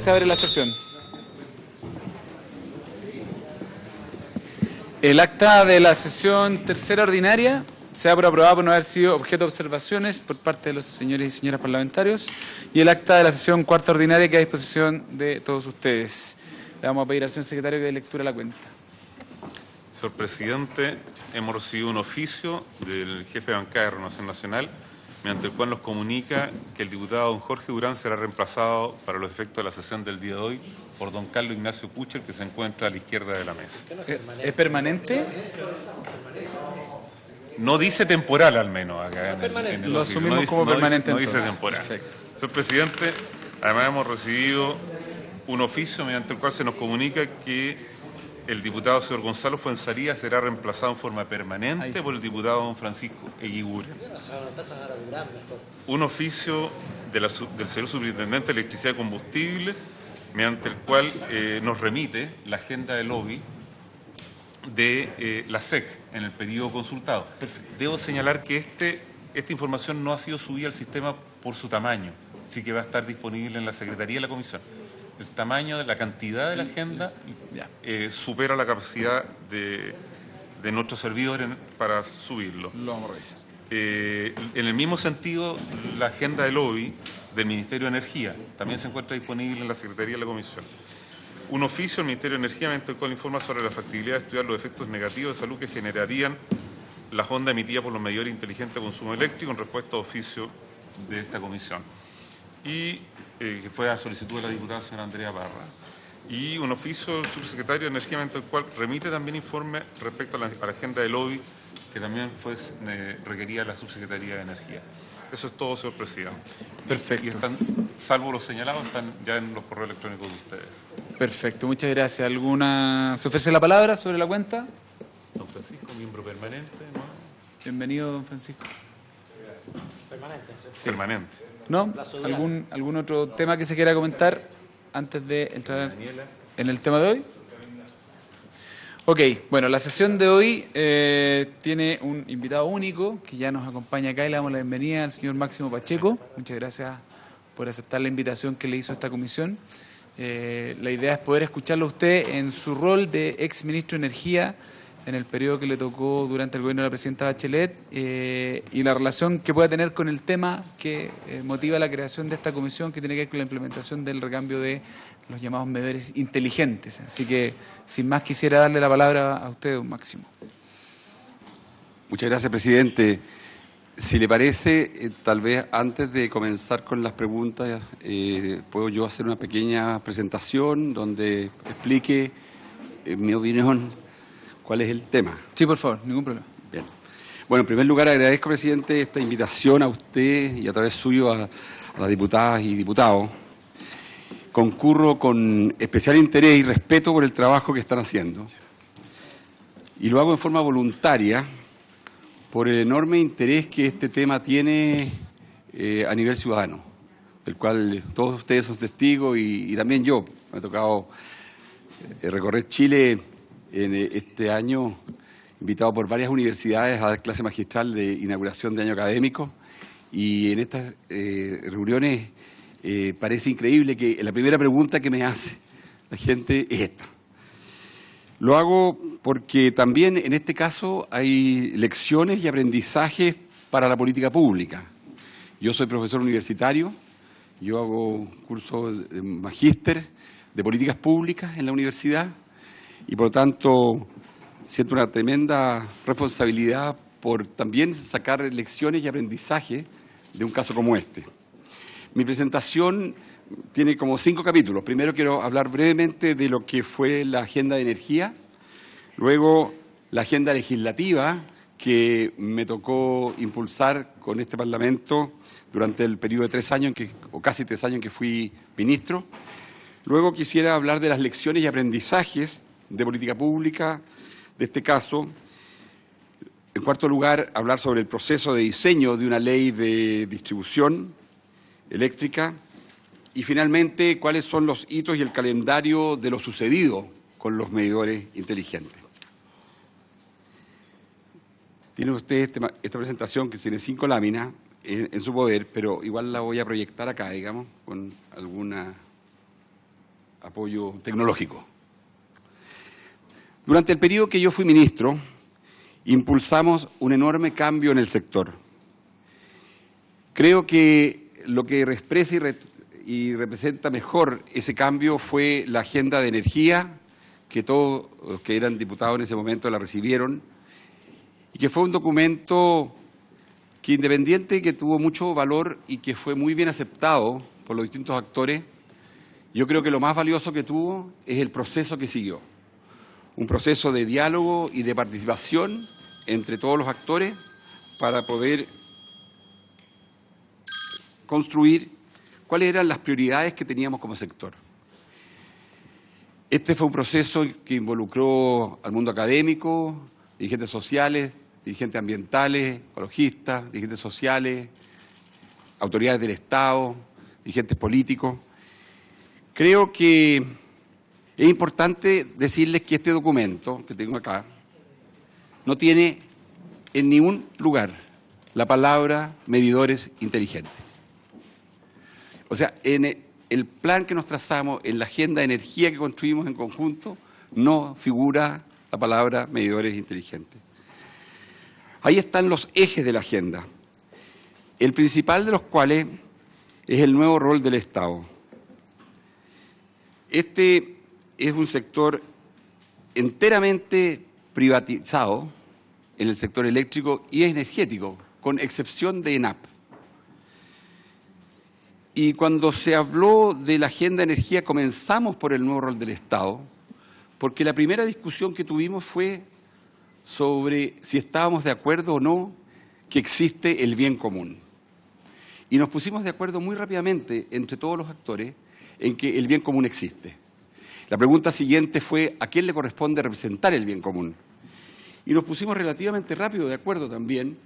Se abre la sesión. El acta de la sesión tercera ordinaria se ha aprobado por no haber sido objeto de observaciones por parte de los señores y señoras parlamentarios, y el acta de la sesión cuarta ordinaria queda a disposición de todos ustedes. Le vamos a pedir al señor secretario que dé lectura a la cuenta. Señor presidente, hemos recibido un oficio del jefe de bancada de Renovación Nacional, mediante el cual nos comunica que el diputado don Jorge Durán será reemplazado para los efectos de la sesión del día de hoy por don Carlos Ignacio Pucher, que se encuentra a la izquierda de la mesa. ¿Es permanente? No dice temporal, al menos, acá en el Lo oficio. asumimos como permanente. No dice entonces. temporal. Perfecto. Señor presidente, además hemos recibido un oficio mediante el cual se nos comunica que el diputado señor Gonzalo Fuenzalía será reemplazado en forma permanente por el diputado don Francisco Eguiguren. Un oficio del señor superintendente de electricidad y combustible, mediante el cual nos remite la agenda de lobby de la SEC en el periodo consultado. Perfecto. Debo señalar que esta información no ha sido subida al sistema por su tamaño, así que va a estar disponible en la Secretaría de la Comisión. El tamaño de la cantidad de la agenda supera la capacidad de nuestros servidores para subirlo. Lo vamos a revisar. En el mismo sentido, la agenda de lobby del Ministerio de Energía también se encuentra disponible en la Secretaría de la Comisión. Un oficio del Ministerio de Energía mediante el cual informa sobre la factibilidad de estudiar los efectos negativos de salud que generarían las ondas emitidas por los medidores inteligentes de consumo eléctrico en respuesta a oficio de esta comisión. Y que fue a solicitud de la diputada señora Andrea Parra. Y un oficio del subsecretario de Energía mediante el cual remite también informe respecto a la agenda de lobby que también fue requerida la subsecretaría de Energía. Eso es todo, señor presidente. Perfecto. Y están, salvo los señalados, están ya en los correos electrónicos de ustedes. Perfecto, muchas gracias. ¿Alguna? ¿Se ofrece la palabra sobre la cuenta? Don Francisco, miembro permanente, ¿no? Bienvenido, don Francisco. Permanente. Sí. Permanente. ¿No? ¿Algún otro tema que se quiera comentar antes de entrar en el tema de hoy? Ok, bueno, la sesión de hoy tiene un invitado único que ya nos acompaña acá y le damos la bienvenida al señor Máximo Pacheco. Muchas gracias por aceptar la invitación que le hizo esta comisión. La idea es poder escucharlo a usted en su rol de ex ministro de Energía en el periodo que le tocó durante el gobierno de la presidenta Bachelet y la relación que pueda tener con el tema que motiva la creación de esta comisión, que tiene que ver con la implementación del recambio de los llamados medidores inteligentes. Así que, sin más, quisiera darle la palabra a usted, don Máximo. Muchas gracias, presidente. Si le parece, tal vez antes de comenzar con las preguntas, puedo yo hacer una pequeña presentación donde explique, en mi opinión, cuál es el tema. Sí, por favor, ningún problema. Bien. Bueno, en primer lugar, agradezco, presidente, esta invitación a usted y a través suyo a las diputadas y diputados. Concurro con especial interés y respeto por el trabajo que están haciendo. Y lo hago en forma voluntaria por el enorme interés que este tema tiene a nivel ciudadano, del cual todos ustedes son testigos y también yo. Me ha tocado recorrer Chile en este año, invitado por varias universidades a dar clase magistral de inauguración de año académico, y en estas reuniones parece increíble que la primera pregunta que me hace la gente es esta. Lo hago porque también en este caso hay lecciones y aprendizajes para la política pública. Yo soy profesor universitario, yo hago curso de magíster de políticas públicas en la universidad, y por lo tanto siento una tremenda responsabilidad por también sacar lecciones y aprendizajes de un caso como este. Mi presentación tiene como 5 capítulos. Primero quiero hablar brevemente de lo que fue la agenda de energía, luego la agenda legislativa que me tocó impulsar con este Parlamento durante el periodo de 3 años, o casi 3 años en que fui ministro. Luego quisiera hablar de las lecciones y aprendizajes de política pública de este caso. En cuarto lugar, hablar sobre el proceso de diseño de una ley de distribución eléctrica. Y finalmente, cuáles son los hitos y el calendario de lo sucedido con los medidores inteligentes. Tiene usted esta presentación que tiene 5 láminas en su poder, pero igual la voy a proyectar acá, digamos, con alguna apoyo tecnológico. Durante el periodo que yo fui ministro, impulsamos un enorme cambio en el sector. Creo que lo que expresa y representa mejor ese cambio fue la agenda de energía, que todos los que eran diputados en ese momento la recibieron, y que fue un documento que independiente, que tuvo mucho valor y que fue muy bien aceptado por los distintos actores. Yo creo que lo más valioso que tuvo es el proceso que siguió. Un proceso de diálogo y de participación entre todos los actores para poder construir cuáles eran las prioridades que teníamos como sector. Este fue un proceso que involucró al mundo académico, dirigentes sociales, dirigentes ambientales, ecologistas, dirigentes sociales, autoridades del Estado, dirigentes políticos. Creo que es importante decirles que este documento que tengo acá no tiene en ningún lugar la palabra medidores inteligentes. O sea, en el plan que nos trazamos, en la agenda de energía que construimos en conjunto, no figura la palabra medidores inteligentes. Ahí están los ejes de la agenda, el principal de los cuales es el nuevo rol del Estado. Este es un sector enteramente privatizado en el sector eléctrico y energético, con excepción de ENAP. Y cuando se habló de la agenda de energía, comenzamos por el nuevo rol del Estado, porque la primera discusión que tuvimos fue sobre si estábamos de acuerdo o no que existe el bien común. Y nos pusimos de acuerdo muy rápidamente entre todos los actores en que el bien común existe. La pregunta siguiente fue ¿a quién le corresponde representar el bien común? Y nos pusimos relativamente rápido de acuerdo también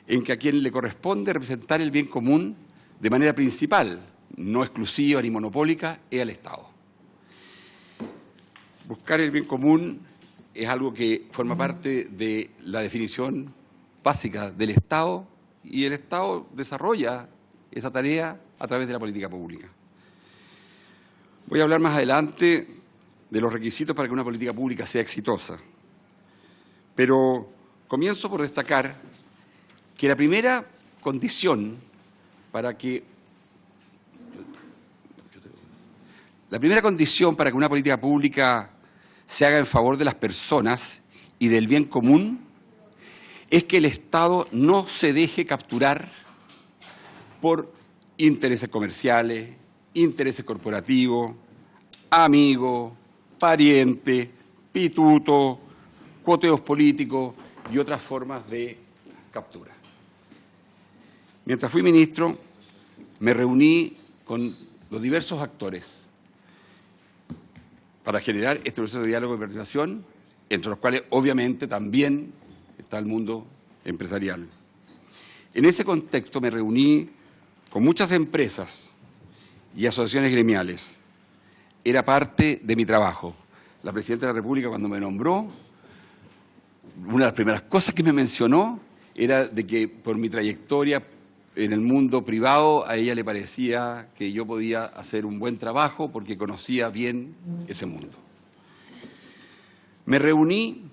en que a quien le corresponde representar el bien común de manera principal, no exclusiva ni monopólica, es al Estado. Buscar el bien común es algo que forma parte de la definición básica del Estado y el Estado desarrolla esa tarea a través de la política pública. Voy a hablar más adelante de los requisitos para que una política pública sea exitosa, pero comienzo por destacar que la primera condición para que una política pública se haga en favor de las personas y del bien común es que el Estado no se deje capturar por intereses comerciales, intereses corporativos, amigos, parientes, pitutos, cuoteos políticos y otras formas de captura. Mientras fui ministro, me reuní con los diversos actores para generar este proceso de diálogo y participación, entre los cuales obviamente también está el mundo empresarial. En ese contexto me reuní con muchas empresas y asociaciones gremiales. Era parte de mi trabajo. La Presidenta de la República, cuando me nombró, una de las primeras cosas que me mencionó era de que por mi trayectoria en el mundo privado a ella le parecía que yo podía hacer un buen trabajo porque conocía bien ese mundo. Me reuní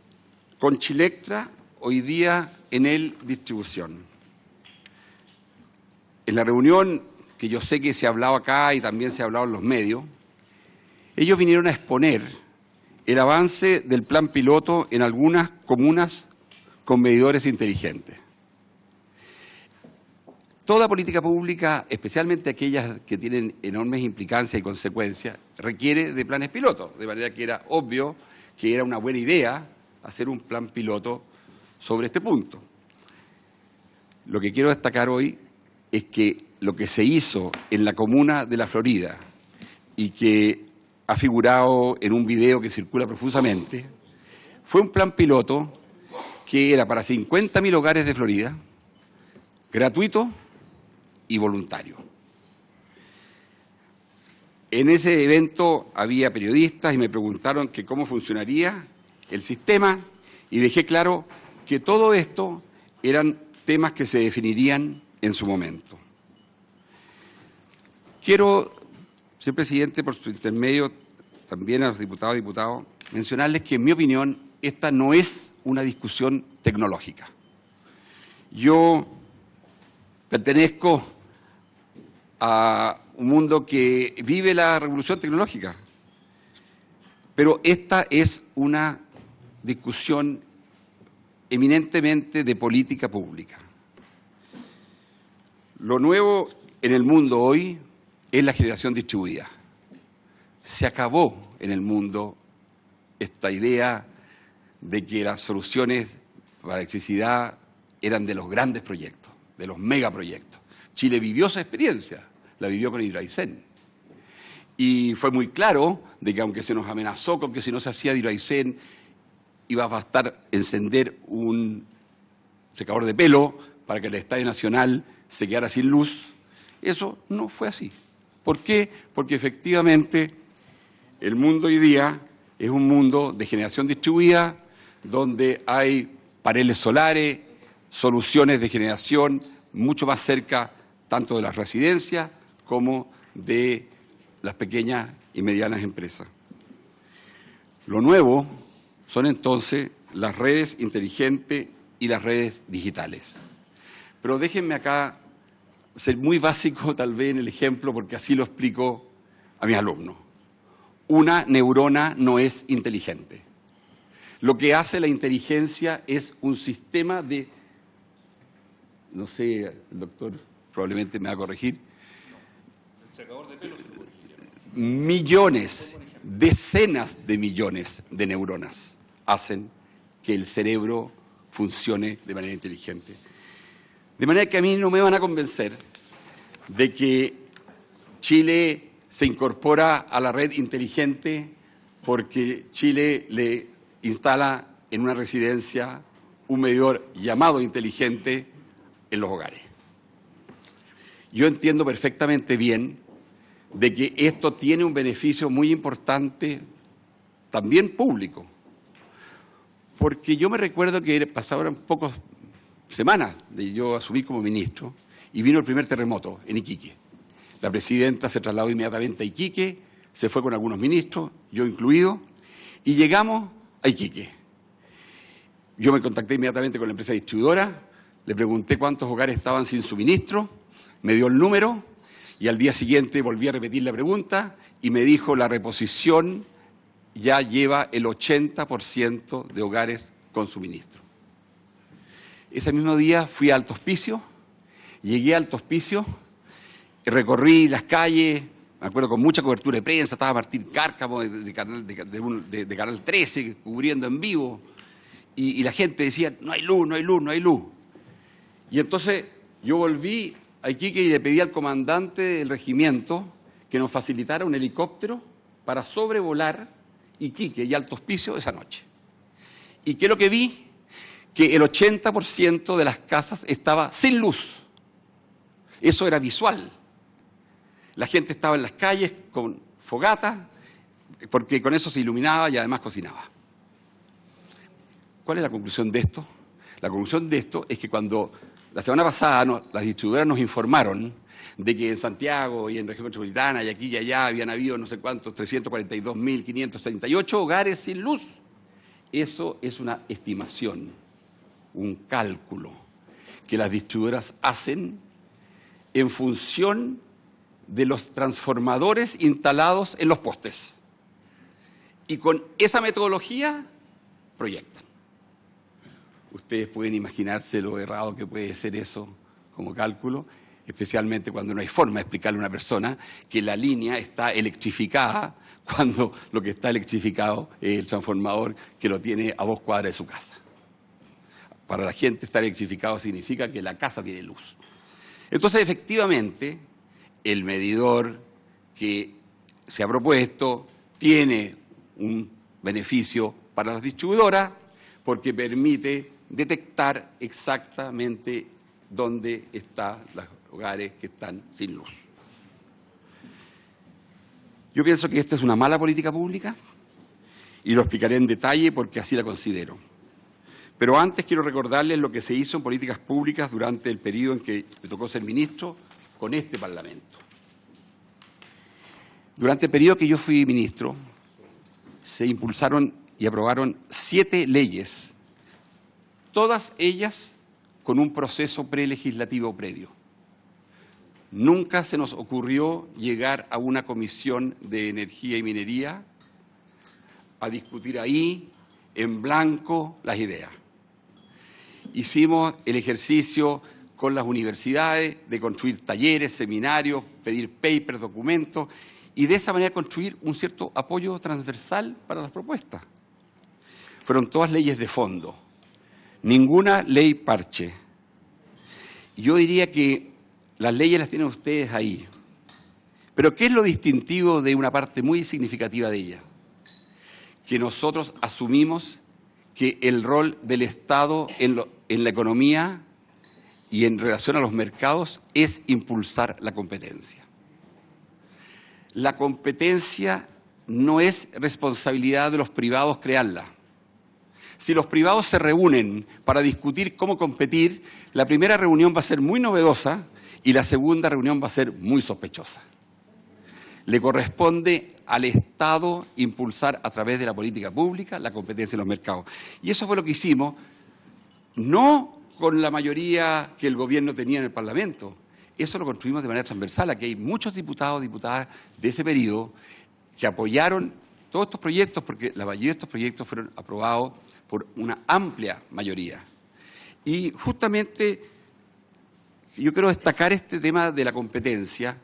con Chilectra hoy día en el Distribución. En la reunión, que yo sé que se ha hablado acá y también se ha hablado en los medios, ellos vinieron a exponer el avance del plan piloto en algunas comunas con medidores inteligentes. Toda política pública, especialmente aquellas que tienen enormes implicancias y consecuencias, requiere de planes pilotos, de manera que era obvio que era una buena idea hacer un plan piloto sobre este punto. Lo que quiero destacar hoy es que lo que se hizo en la comuna de La Florida y que ha figurado en un video que circula profusamente, fue un plan piloto que era para 50.000 hogares de Florida, gratuito y voluntario. En ese evento había periodistas y me preguntaron que cómo funcionaría el sistema y dejé claro que todo esto eran temas que se definirían en su momento. Quiero, señor presidente, por su intermedio, también a los diputados y diputadas, mencionarles que, en mi opinión, esta no es una discusión tecnológica. Yo pertenezco a un mundo que vive la revolución tecnológica, pero esta es una discusión eminentemente de política pública. Lo nuevo en el mundo hoy es la generación distribuida. Se acabó en el mundo esta idea de que las soluciones para la electricidad eran de los grandes proyectos, de los megaproyectos. Chile vivió esa experiencia, la vivió con Hidroaicén. Y fue muy claro de que, aunque se nos amenazó con que si no se hacía Hidroaicén iba a bastar encender un secador de pelo para que el Estadio Nacional se quedara sin luz, eso no fue así. ¿Por qué? Porque efectivamente el mundo hoy día es un mundo de generación distribuida, donde hay paneles solares, soluciones de generación mucho más cerca tanto de las residencias como de las pequeñas y medianas empresas. Lo nuevo son entonces las redes inteligentes y las redes digitales. Pero déjenme acá ser muy básico tal vez en el ejemplo, porque así lo explico a mis alumnos. Una neurona no es inteligente. Lo que hace la inteligencia es un sistema de, no sé, el doctor probablemente me va a corregir, millones, decenas de millones de neuronas hacen que el cerebro funcione de manera inteligente. De manera que a mí no me van a convencer de que Chile se incorpora a la red inteligente porque Chile le instala en una residencia un medidor llamado inteligente en los hogares. Yo entiendo perfectamente bien de que esto tiene un beneficio muy importante, también público, porque yo me recuerdo que pasaron pocas semanas de yo asumí como ministro y vino el primer terremoto en Iquique. La presidenta se trasladó inmediatamente a Iquique, se fue con algunos ministros, yo incluido, y llegamos a Iquique. Yo me contacté inmediatamente con la empresa distribuidora, le pregunté cuántos hogares estaban sin suministro, me dio el número y al día siguiente volví a repetir la pregunta y me dijo la reposición ya lleva el 80% de hogares con suministro. Ese mismo día fui a Alto Hospicio, llegué a Alto Hospicio, recorrí las calles, me acuerdo con mucha cobertura de prensa, estaba Martín Cárcamo de Canal 13 cubriendo en vivo, y la gente decía, no hay luz, no hay luz, no hay luz. Y entonces yo volví a Iquique y le pedí al comandante del regimiento que nos facilitara un helicóptero para sobrevolar Iquique y Alto Hospicio esa noche. ¿Y qué es lo que vi? Que el 80% de las casas estaba sin luz. Eso era visual. La gente estaba en las calles con fogata, porque con eso se iluminaba y además cocinaba. ¿Cuál es la conclusión de esto? La conclusión de esto es que cuando la semana pasada las distribuidoras nos informaron de que en Santiago y en región metropolitana y aquí y allá habían habido no sé cuántos, 342.538 hogares sin luz. Eso es una estimación, un cálculo que las distribuidoras hacen en función de los transformadores instalados en los postes. Y con esa metodología proyectan. Ustedes pueden imaginarse lo errado que puede ser eso como cálculo, especialmente cuando no hay forma de explicarle a una persona que la línea está electrificada cuando lo que está electrificado es el transformador que lo tiene a 2 cuadras de su casa. Para la gente estar electrificado significa que la casa tiene luz. Entonces, efectivamente, el medidor que se ha propuesto tiene un beneficio para las distribuidoras porque permite detectar exactamente dónde están los hogares que están sin luz. Yo pienso que esta es una mala política pública y lo explicaré en detalle porque así la considero. Pero antes quiero recordarles lo que se hizo en políticas públicas durante el periodo en que me tocó ser ministro con este Parlamento. Durante el periodo que yo fui ministro, se impulsaron y aprobaron 7 leyes, todas ellas con un proceso prelegislativo previo. Nunca se nos ocurrió llegar a una comisión de energía y minería a discutir ahí, en blanco, las ideas. Hicimos el ejercicio con las universidades de construir talleres, seminarios, pedir papers, documentos, y de esa manera construir un cierto apoyo transversal para las propuestas. Fueron todas leyes de fondo, ninguna ley parche. Yo diría que las leyes las tienen ustedes ahí, pero ¿qué es lo distintivo de una parte muy significativa de ellas? Que nosotros asumimos que el rol del Estado en la economía y en relación a los mercados es impulsar la competencia. La competencia no es responsabilidad de los privados crearla. Si los privados se reúnen para discutir cómo competir, la primera reunión va a ser muy novedosa y la segunda reunión va a ser muy sospechosa. Le corresponde al Estado impulsar a través de la política pública la competencia en los mercados. Y eso fue lo que hicimos, no con la mayoría que el gobierno tenía en el Parlamento. Eso lo construimos de manera transversal. Aquí hay muchos diputados, diputadas de ese periodo que apoyaron todos estos proyectos, porque la mayoría de estos proyectos fueron aprobados por una amplia mayoría. Y justamente yo quiero destacar este tema de la competencia,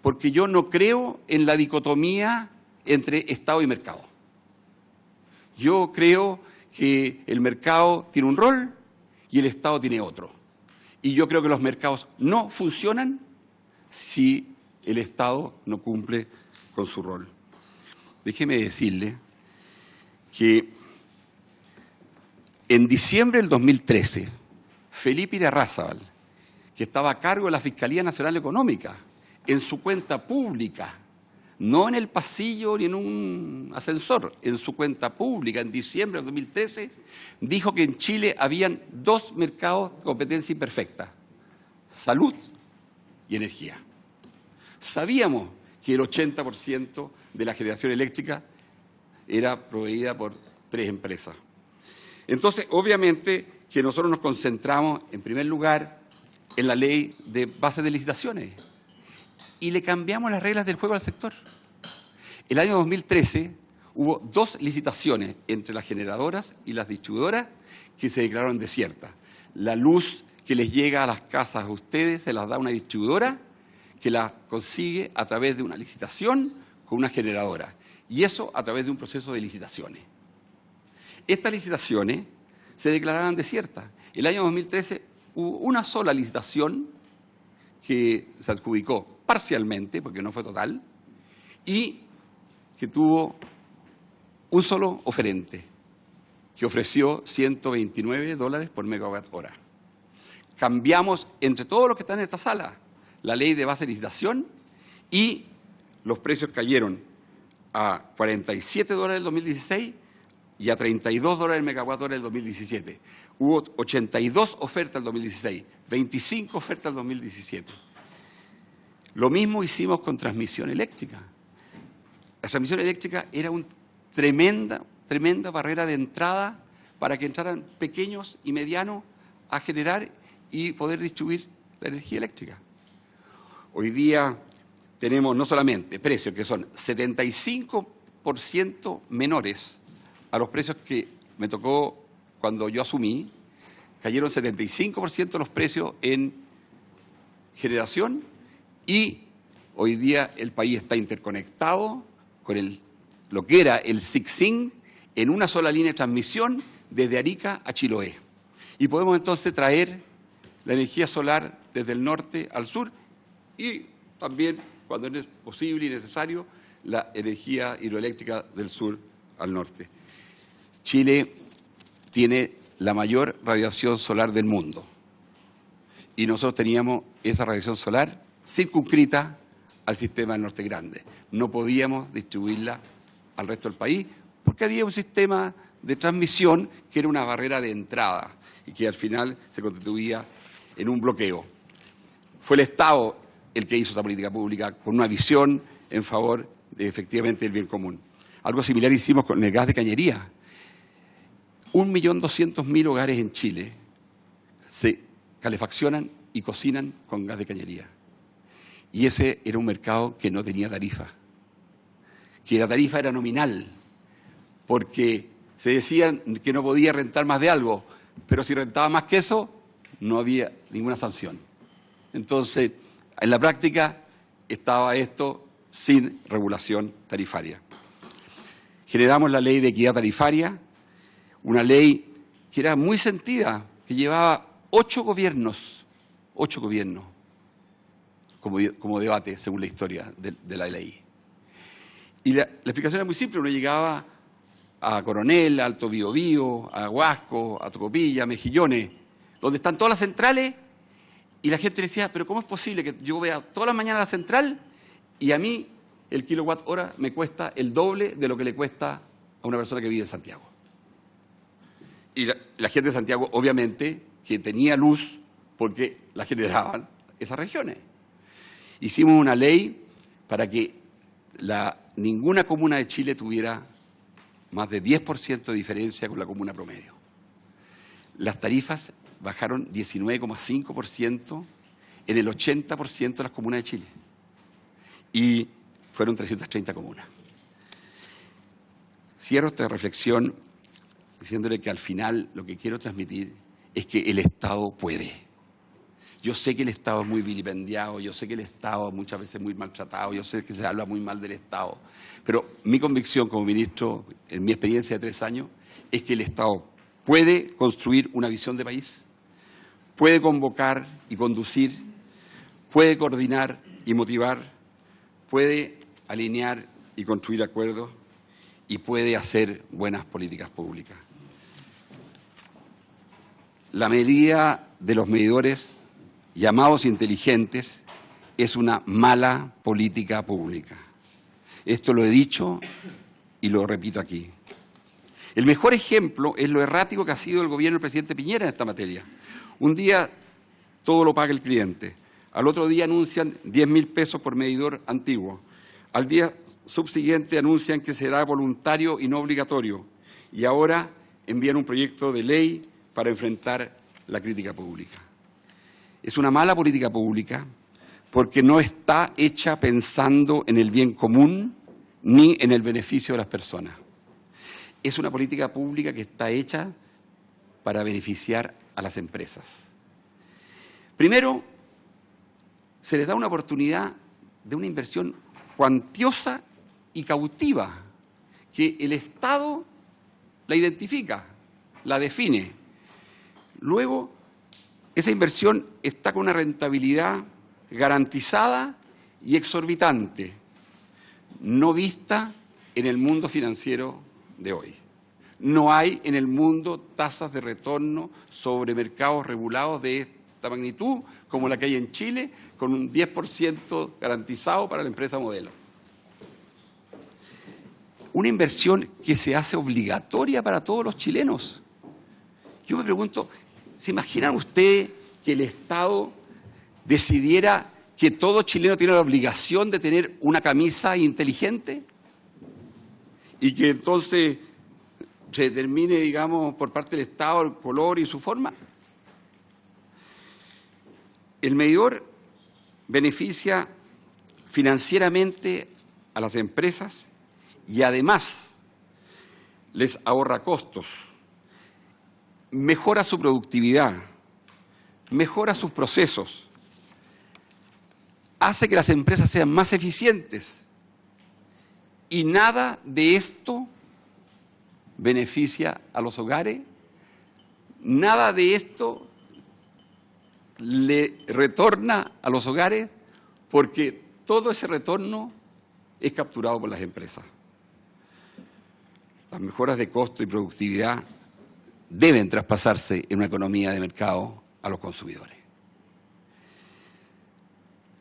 porque yo no creo en la dicotomía entre Estado y mercado. Yo creo que el mercado tiene un rol y el Estado tiene otro. Y yo creo que los mercados no funcionan si el Estado no cumple con su rol. Déjeme decirle que en diciembre del 2013, Felipe Irarrázaval, que estaba a cargo de la Fiscalía Nacional Económica, en su cuenta pública, no en el pasillo ni en un ascensor, en su cuenta pública, en diciembre del 2013, dijo que en Chile habían 2 mercados de competencia imperfecta: salud y energía. Sabíamos que el 80% de la generación eléctrica era proveída por 3 empresas. Entonces, obviamente que nosotros nos concentramos, en primer lugar, en la ley de bases de licitaciones y le cambiamos las reglas del juego al sector. El año 2013 hubo 2 licitaciones entre las generadoras y las distribuidoras que se declararon desiertas. La luz que les llega a las casas a ustedes se las da una distribuidora que la consigue a través de una licitación con una generadora, y eso a través de un proceso de licitaciones. Estas licitaciones se declaraban desiertas. El año 2013 hubo una sola licitación que se adjudicó parcialmente, porque no fue total, y que tuvo un solo oferente, que ofreció $129 por megawatt hora. Cambiamos entre todos los que están en esta sala la ley de base de licitación y los precios cayeron a $47 el 2016 y a $32 el megawatt hora el 2017. Hubo 82 ofertas el 2016, 25 ofertas el 2017. Lo mismo hicimos con transmisión eléctrica. La transmisión eléctrica era una tremenda barrera de entrada para que entraran pequeños y medianos a generar y poder distribuir la energía eléctrica. Hoy día tenemos no solamente precios que son 75% menores a los precios que me tocó cuando yo asumí, cayeron 75% los precios en generación, y hoy día el país está interconectado con lo que era el SIC-SIN en una sola línea de transmisión desde Arica a Chiloé. Y podemos entonces traer la energía solar desde el norte al sur y también, cuando es posible y necesario, la energía hidroeléctrica del sur al norte. Chile tiene la mayor radiación solar del mundo y nosotros teníamos esa radiación solar circunscrita al sistema del Norte Grande. No podíamos distribuirla al resto del país porque había un sistema de transmisión que era una barrera de entrada y que al final se constituía en un bloqueo. Fue el Estado el que hizo esa política pública con una visión en favor de efectivamente el bien común. Algo similar hicimos con el gas de cañería. 1.200.000 hogares en Chile se calefaccionan y cocinan con gas de cañería. Y ese era un mercado que no tenía tarifa. Que la tarifa era nominal, porque se decían que no podía rentar más de algo, pero si rentaba más que eso, no había ninguna sanción. Entonces, en la práctica, estaba esto sin regulación tarifaria. Generamos la ley de equidad tarifaria, una ley que era muy sentida, que llevaba 8 gobiernos como debate, según la historia de la ley. Y la explicación era muy simple, uno llegaba a Coronel, a Alto Biobío, a Huasco, a Tocopilla, a Mejillones, donde están todas las centrales, y la gente decía, pero ¿cómo es posible que yo vea todas las mañanas la central y a mí el kilowatt hora me cuesta el doble de lo que le cuesta a una persona que vive en Santiago? Y la gente de Santiago, obviamente, que tenía luz porque la generaban esas regiones. Hicimos una ley para que ninguna comuna de Chile tuviera más de 10% de diferencia con la comuna promedio. Las tarifas bajaron 19,5% en el 80% de las comunas de Chile. Y fueron 330 comunas. Cierro esta reflexión diciéndole que al final lo que quiero transmitir es que el Estado puede. Yo sé que el Estado es muy vilipendiado, yo sé que el Estado es muchas veces muy maltratado, yo sé que se habla muy mal del Estado, pero mi convicción como ministro, en mi experiencia de 3 años, es que el Estado puede construir una visión de país, puede convocar y conducir, puede coordinar y motivar, puede alinear y construir acuerdos y puede hacer buenas políticas públicas. La medida de los medidores llamados inteligentes es una mala política pública. Esto lo he dicho y lo repito aquí. El mejor ejemplo es lo errático que ha sido el gobierno del presidente Piñera en esta materia. Un día todo lo paga el cliente, al otro día anuncian 10.000 pesos por medidor antiguo, al día subsiguiente anuncian que será voluntario y no obligatorio, y ahora envían un proyecto de ley para enfrentar la crítica pública. Es una mala política pública porque no está hecha pensando en el bien común ni en el beneficio de las personas. Es una política pública que está hecha para beneficiar a las empresas. Primero, se les da una oportunidad de una inversión cuantiosa y cautiva, que el Estado la identifica, la define. Luego, esa inversión está con una rentabilidad garantizada y exorbitante, no vista en el mundo financiero de hoy. No hay en el mundo tasas de retorno sobre mercados regulados de esta magnitud como la que hay en Chile, con un 10% garantizado para la empresa modelo. Una inversión que se hace obligatoria para todos los chilenos. Yo me pregunto, ¿se imaginan ustedes que el Estado decidiera que todo chileno tiene la obligación de tener una camisa inteligente? Y que entonces se determine, digamos, por parte del Estado el color y su forma. El medidor beneficia financieramente a las empresas y además les ahorra costos, mejora su productividad, mejora sus procesos, hace que las empresas sean más eficientes y nada de esto beneficia a los hogares, nada de esto le retorna a los hogares porque todo ese retorno es capturado por las empresas. Las mejoras de costo y productividad deben traspasarse en una economía de mercado a los consumidores.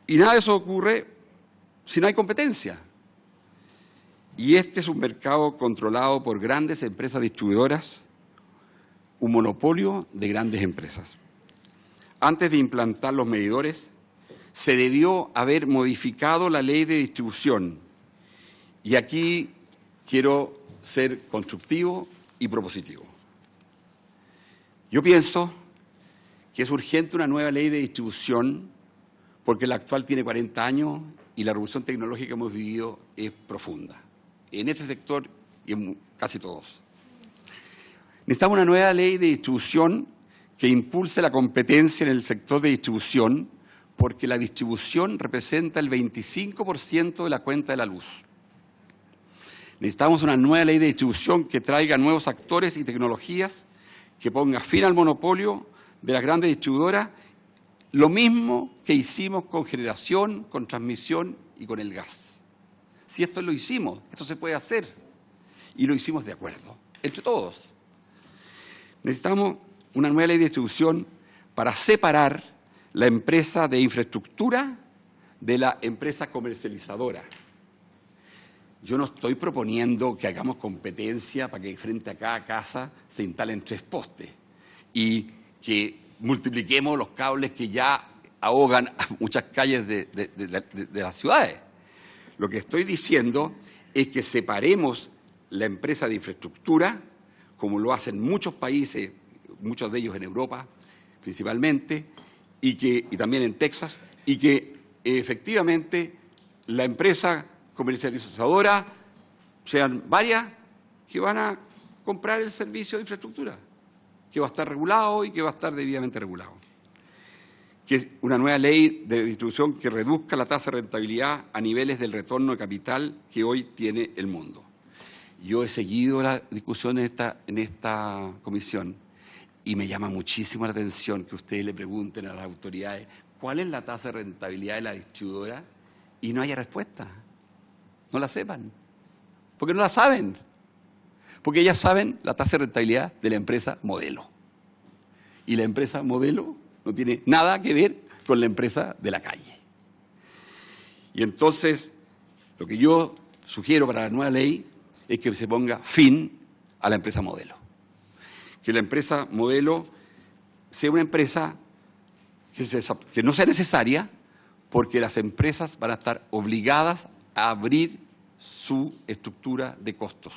Y nada de eso ocurre si no hay competencia. Y este es un mercado controlado por grandes empresas distribuidoras, un monopolio de grandes empresas. Antes de implantar los medidores, se debió haber modificado la ley de distribución. Y aquí quiero ser constructivo y propositivo. Yo pienso que es urgente una nueva ley de distribución porque la actual tiene 40 años y la revolución tecnológica que hemos vivido es profunda. En este sector y en casi todos. Necesitamos una nueva ley de distribución que impulse la competencia en el sector de distribución porque la distribución representa el 25% de la cuenta de la luz. Necesitamos una nueva ley de distribución que traiga nuevos actores y tecnologías, que ponga fin al monopolio de las grandes distribuidoras, lo mismo que hicimos con generación, con transmisión y con el gas. Si esto lo hicimos, esto se puede hacer. Y lo hicimos de acuerdo, entre todos. Necesitamos una nueva ley de distribución para separar la empresa de infraestructura de la empresa comercializadora. Yo no estoy proponiendo que hagamos competencia para que frente a cada casa se instalen 3 postes y que multipliquemos los cables que ya ahogan a muchas calles de las ciudades. Lo que estoy diciendo es que separemos la empresa de infraestructura, como lo hacen muchos países, muchos de ellos en Europa principalmente, y también en Texas, y que efectivamente la empresa comercializadora sean varias que van a comprar el servicio de infraestructura, que va a estar regulado y que va a estar debidamente regulado. Que es una nueva ley de distribución que reduzca la tasa de rentabilidad a niveles del retorno de capital que hoy tiene el mundo. Yo he seguido la discusión en esta comisión y me llama muchísimo la atención que ustedes le pregunten a las autoridades cuál es la tasa de rentabilidad de la distribuidora y no haya respuesta. No la sepan. Porque no la saben. Porque ellas saben la tasa de rentabilidad de la empresa modelo. Y la empresa modelo no tiene nada que ver con la empresa de la calle. Y entonces, lo que yo sugiero para la nueva ley es que se ponga fin a la empresa modelo. Que la empresa modelo sea una empresa que no sea necesaria porque las empresas van a estar obligadas a abrir su estructura de costos.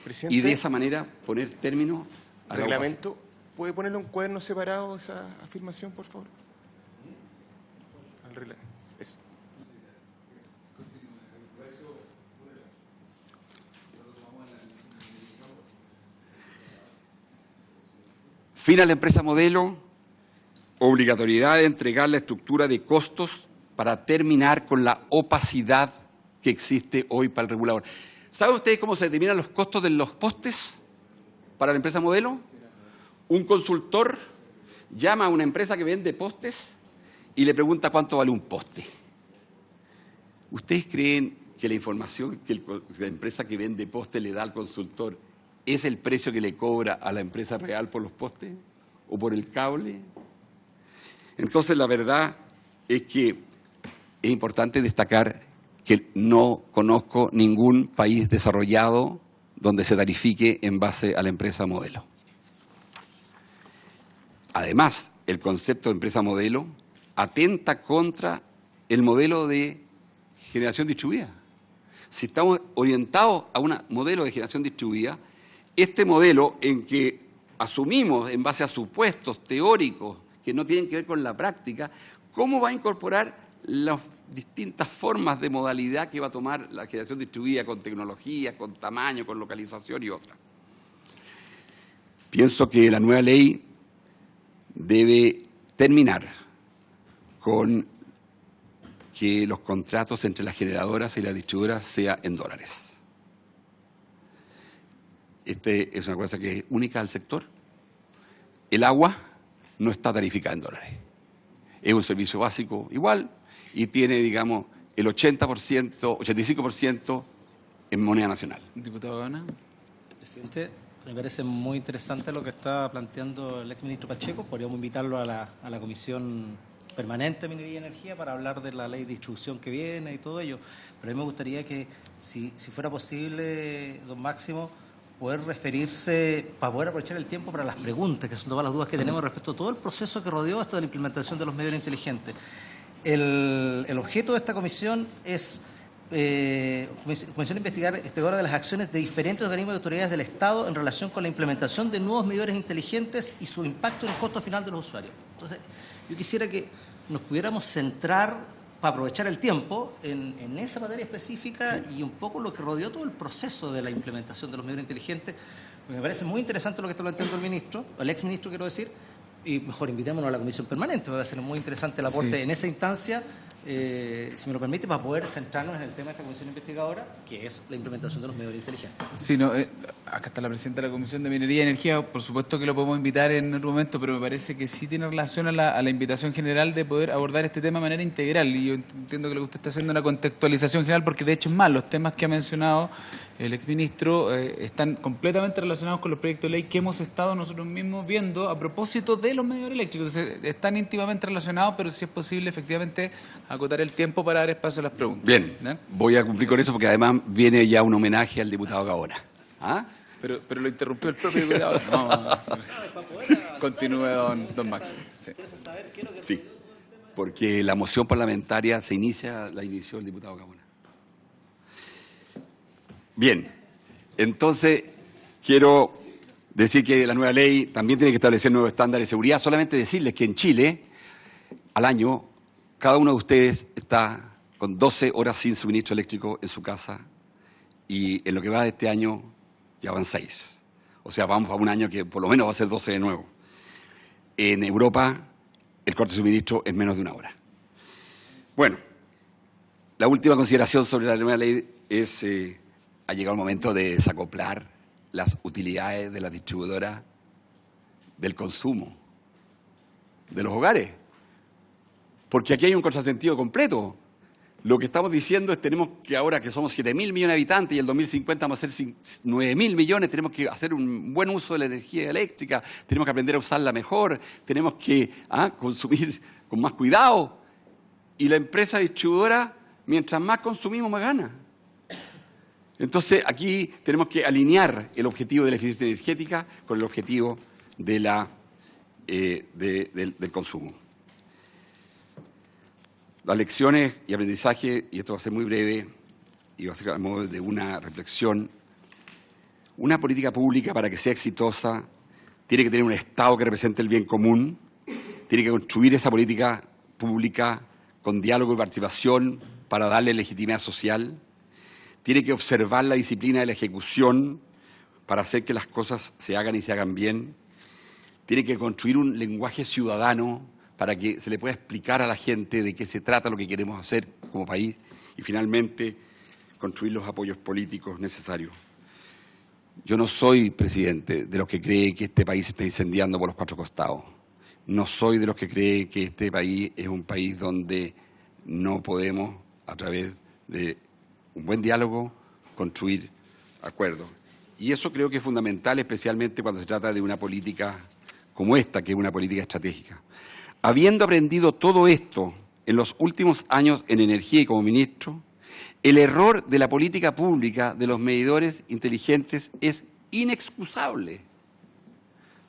Presidente, Y de esa manera poner término al reglamento. ¿Puede ponerlo en un cuaderno separado esa afirmación, por favor? Al reglamento. Eso. Fin a la empresa modelo, obligatoriedad de entregar la estructura de costos para terminar con la opacidad que existe hoy para el regulador. ¿Saben ustedes cómo se determinan los costos de los postes para la empresa modelo? Un consultor llama a una empresa que vende postes y le pregunta cuánto vale un poste. ¿Ustedes creen que la información que la empresa que vende postes le da al consultor es el precio que le cobra a la empresa real por los postes o por el cable? Entonces, la verdad es que es importante destacar que no conozco ningún país desarrollado donde se tarifique en base a la empresa modelo. Además, el concepto de empresa modelo atenta contra el modelo de generación distribuida. Si estamos orientados a un modelo de generación distribuida, este modelo en que asumimos en base a supuestos teóricos que no tienen que ver con la práctica, ¿cómo va a incorporar las distintas formas de modalidad que va a tomar la generación distribuida con tecnología, con tamaño, con localización y otras? Pienso que la nueva ley debe terminar con que los contratos entre las generadoras y las distribuidoras sean en dólares. Es una cosa que es única al sector. El agua no está tarificada en dólares. Es un servicio básico igual y tiene, digamos, el 80%, 85% en moneda nacional. Diputado Gana. Presidente, me parece muy interesante lo que está planteando el exministro Pacheco. Podríamos invitarlo a la Comisión Permanente de Minería y Energía para hablar de la ley de distribución que viene y todo ello. Pero a mí me gustaría que, si fuera posible, don Máximo, poder referirse, para poder aprovechar el tiempo para las preguntas, que son todas las dudas que tenemos respecto a todo el proceso que rodeó esto de la implementación de los medios inteligentes. El objeto de esta comisión es comisión investigadora de las acciones de diferentes organismos y autoridades del Estado en relación con la implementación de nuevos medidores inteligentes y su impacto en el costo final de los usuarios. Entonces, yo quisiera que nos pudiéramos centrar, para aprovechar el tiempo, en esa materia específica y un poco lo que rodeó todo el proceso de la implementación de los medidores inteligentes. Me parece muy interesante lo que está planteando el ministro, el exministro quiero decir, y mejor invitémonos a la comisión permanente, me va a ser muy interesante el aporte en esa instancia, si me lo permite, para poder centrarnos en el tema de esta comisión investigadora, que es la implementación de los medidores inteligentes. Sí, no, acá está la presidenta de la Comisión de Minería y Energía, por supuesto que lo podemos invitar en otro momento, pero me parece que sí tiene relación a la invitación general de poder abordar este tema de manera integral, y yo entiendo que lo que usted está haciendo es una contextualización general, porque de hecho es más, los temas que ha mencionado el exministro están completamente relacionados con los proyectos de ley que hemos estado nosotros mismos viendo a propósito de los medidores eléctricos. Entonces, están íntimamente relacionados, pero si es posible, efectivamente, acotar el tiempo para dar espacio a las preguntas. Bien, voy a cumplir con eso porque además viene ya un homenaje al diputado Gaona. ¿Ah? Pero lo interrumpió el propio diputado. No. Continúe, don Máximo. Sí. Sí, porque la moción parlamentaria la inició el diputado Gaona. Bien, entonces quiero decir que la nueva ley también tiene que establecer nuevos estándares de seguridad. Solamente decirles que en Chile, al año, cada uno de ustedes está con 12 horas sin suministro eléctrico en su casa, y en lo que va de este año ya van 6. O sea, vamos a un año que por lo menos va a ser 12 de nuevo. En Europa, el corte de suministro es menos de una hora. Bueno, la última consideración sobre la nueva ley es... ha llegado el momento de desacoplar las utilidades de la distribuidora del consumo de los hogares. Porque aquí hay un contrasentido completo. Lo que estamos diciendo es tenemos que ahora que somos 7.000 millones de habitantes y en el 2050 vamos a ser 9.000 millones, tenemos que hacer un buen uso de la energía eléctrica, tenemos que aprender a usarla mejor, tenemos que consumir con más cuidado. Y la empresa distribuidora, mientras más consumimos, más gana. Entonces, aquí tenemos que alinear el objetivo de la eficiencia energética con el objetivo de del consumo. Las lecciones y aprendizaje, y esto va a ser muy breve, y va a ser a modo de una reflexión, una política pública para que sea exitosa tiene que tener un Estado que represente el bien común, tiene que construir esa política pública con diálogo y participación para darle legitimidad social, tiene que observar la disciplina de la ejecución para hacer que las cosas se hagan y se hagan bien. Tiene que construir un lenguaje ciudadano para que se le pueda explicar a la gente de qué se trata lo que queremos hacer como país. Y finalmente, construir los apoyos políticos necesarios. Yo no soy, presidente, de los que cree que este país se está incendiando por los 4 costados. No soy de los que cree que este país es un país donde no podemos, a través de un buen diálogo, construir acuerdos. Y eso creo que es fundamental, especialmente cuando se trata de una política como esta, que es una política estratégica. Habiendo aprendido todo esto en los últimos años en energía y como ministro, el error de la política pública de los medidores inteligentes es inexcusable,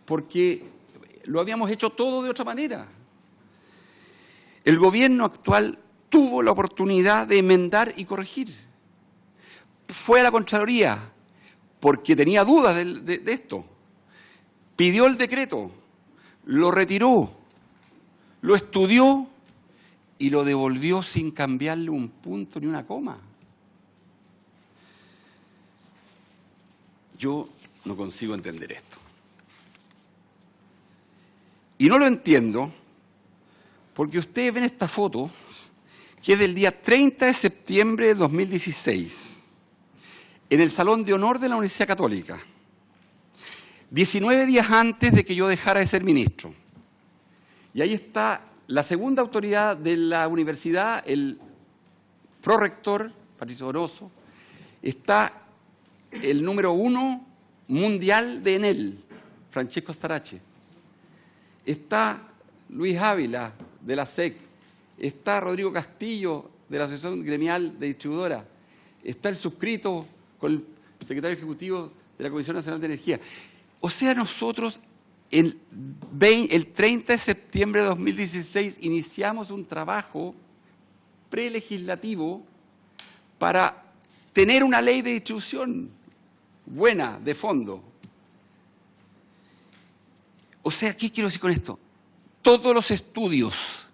porque lo habíamos hecho todo de otra manera. El gobierno actual tuvo la oportunidad de enmendar y corregir. Fue a la Contraloría, porque tenía dudas de esto. Pidió el decreto, lo retiró, lo estudió y lo devolvió sin cambiarle un punto ni una coma. Yo no consigo entender esto. Y no lo entiendo porque ustedes ven esta foto, que es del día 30 de septiembre de 2016, en el Salón de Honor de la Universidad Católica, 19 días antes de que yo dejara de ser ministro. Y ahí está la segunda autoridad de la universidad, el prorector, Patricio Donoso, está el número 1 mundial de Enel, Francesco Starace, está Luis Ávila, de la SEC, está Rodrigo Castillo, de la Asociación Gremial de Distribuidora, está el suscrito con el secretario ejecutivo de la Comisión Nacional de Energía. O sea, nosotros el 30 de septiembre de 2016 iniciamos un trabajo prelegislativo para tener una ley de distribución buena, de fondo. O sea, ¿qué quiero decir con esto? Todos los estudios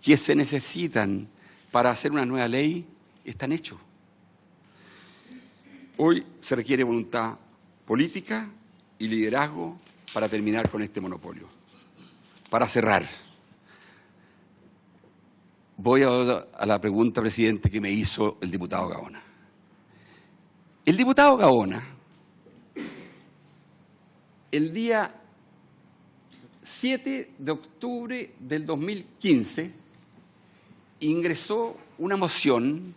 que se necesitan para hacer una nueva ley están hechos. Hoy se requiere voluntad política y liderazgo para terminar con este monopolio. Para cerrar, voy a la pregunta, presidente, que me hizo el diputado Gaona. El diputado Gaona, el día 7 de octubre del 2015, ingresó una moción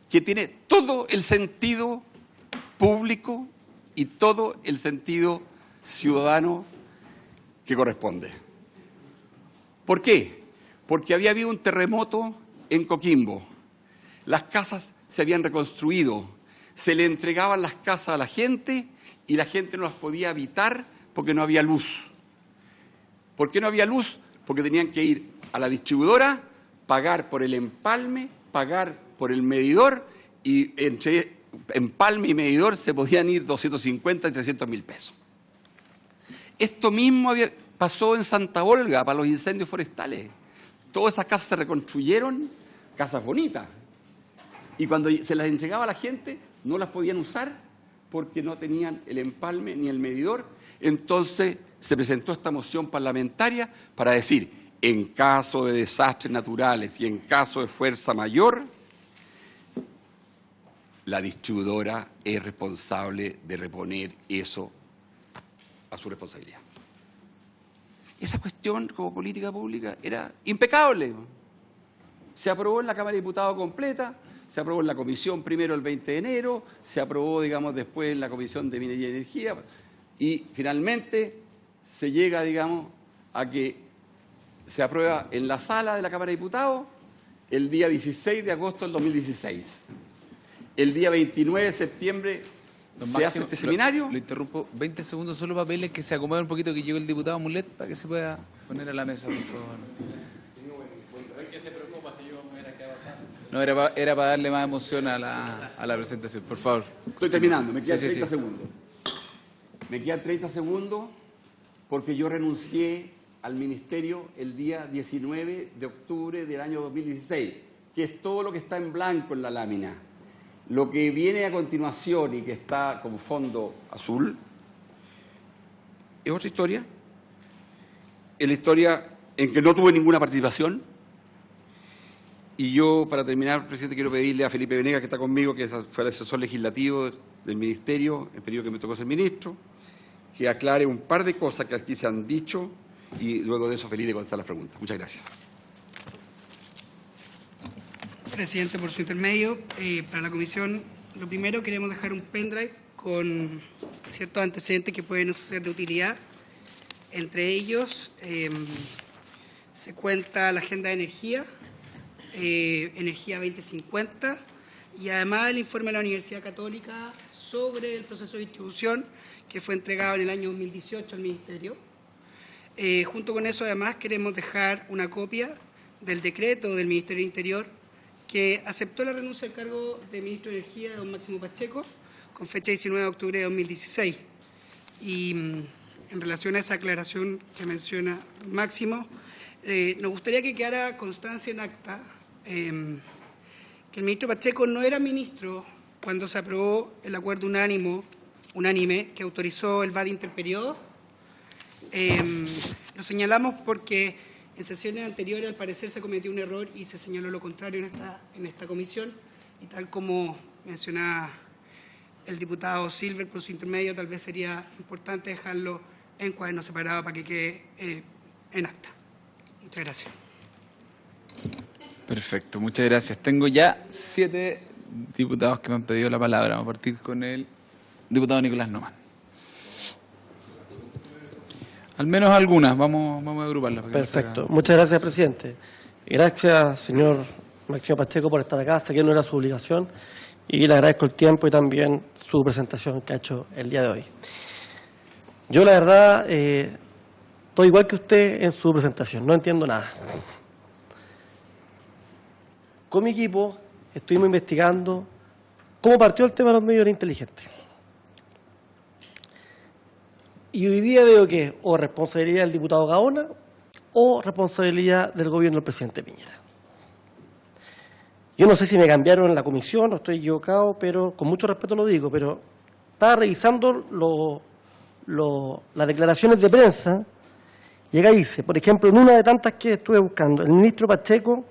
que tiene todo el sentido público y todo el sentido ciudadano que corresponde. ¿Por qué? Porque había habido un terremoto en Coquimbo. Las casas se habían reconstruido, se le entregaban las casas a la gente y la gente no las podía habitar porque no había luz. ¿Por qué no había luz? Porque tenían que ir a la distribuidora, pagar por el empalme, pagar por el medidor, y entre empalme y medidor se podían ir 250 y 300 mil pesos. Esto mismo pasó en Santa Olga para los incendios forestales. Todas esas casas se reconstruyeron, casas bonitas, y cuando se las entregaba a la gente no las podían usar porque no tenían el empalme ni el medidor. Entonces se presentó esta moción parlamentaria para decir, en caso de desastres naturales y en caso de fuerza mayor, la distribuidora es responsable de reponer eso a su responsabilidad. Esa cuestión como política pública era impecable. Se aprobó en la Cámara de Diputados completa, se aprobó en la comisión primero el 20 de enero, se aprobó, digamos, después en la Comisión de Minería y Energía, y finalmente se llega, digamos, a que se aprueba en la sala de la Cámara de Diputados el día 16 de agosto del 2016. El día 29 de septiembre se hace este seminario. Lo interrumpo 20 segundos solo para pedirle que se acomode un poquito, que llegue el diputado Mulet para que se pueda poner a la mesa, por favor. No, era para darle más emoción a la presentación, por favor. Estoy terminando, me quedan Sí, 30 sí. segundos. Me quedan 30 segundos porque yo renuncié al ministerio el día 19 de octubre del año 2016, que es todo lo que está en blanco en la lámina. Lo que viene a continuación y que está como fondo azul es otra historia. Es la historia en que no tuve ninguna participación. Y yo, para terminar, presidente, quiero pedirle a Felipe Venegas, que está conmigo, que fue el asesor legislativo del ministerio, el periodo que me tocó ser ministro, que aclare un par de cosas que aquí se han dicho y luego de eso feliz de contestar las preguntas. Muchas gracias. Presidente, por su intermedio, para la comisión, lo primero queremos dejar un pendrive con ciertos antecedentes que pueden ser de utilidad. Entre ellos se cuenta la agenda de energía, Energía 2050, y además el informe de la Universidad Católica sobre el proceso de distribución que fue entregado en el año 2018 al Ministerio. Junto con eso, además, queremos dejar una copia del decreto del Ministerio del Interior que aceptó la renuncia al cargo de Ministro de Energía de don Máximo Pacheco con fecha 19 de octubre de 2016. Y en relación a esa aclaración que menciona don Máximo, nos gustaría que quedara constancia en acta que el ministro Pacheco no era ministro cuando se aprobó el acuerdo unánime que autorizó el VAD interperiodo. Lo señalamos porque en sesiones anteriores al parecer se cometió un error y se señaló lo contrario en esta comisión, y tal como mencionaba el diputado Silver por su intermedio, tal vez sería importante dejarlo en cuaderno separado para que quede en acta. Muchas gracias. Perfecto, muchas gracias. Tengo ya 7 diputados que me han pedido la palabra. Vamos a partir con el diputado Nicolás Noman. Al menos algunas, vamos a agruparlas. Perfecto, muchas gracias, presidente. Gracias, señor Máximo Pacheco, por estar acá. Sé que no era su obligación y le agradezco el tiempo y también su presentación que ha hecho el día de hoy. Yo, la verdad, estoy igual que usted en su presentación, no entiendo nada. Con mi equipo estuvimos investigando cómo partió el tema de los medidores inteligentes. Y hoy día veo que es o responsabilidad del diputado Gaona o responsabilidad del gobierno del presidente Piñera. Yo no sé si me cambiaron en la comisión o estoy equivocado, pero con mucho respeto lo digo, pero estaba revisando las declaraciones de prensa y acá dice, por ejemplo, en una de tantas que estuve buscando, el ministro Pacheco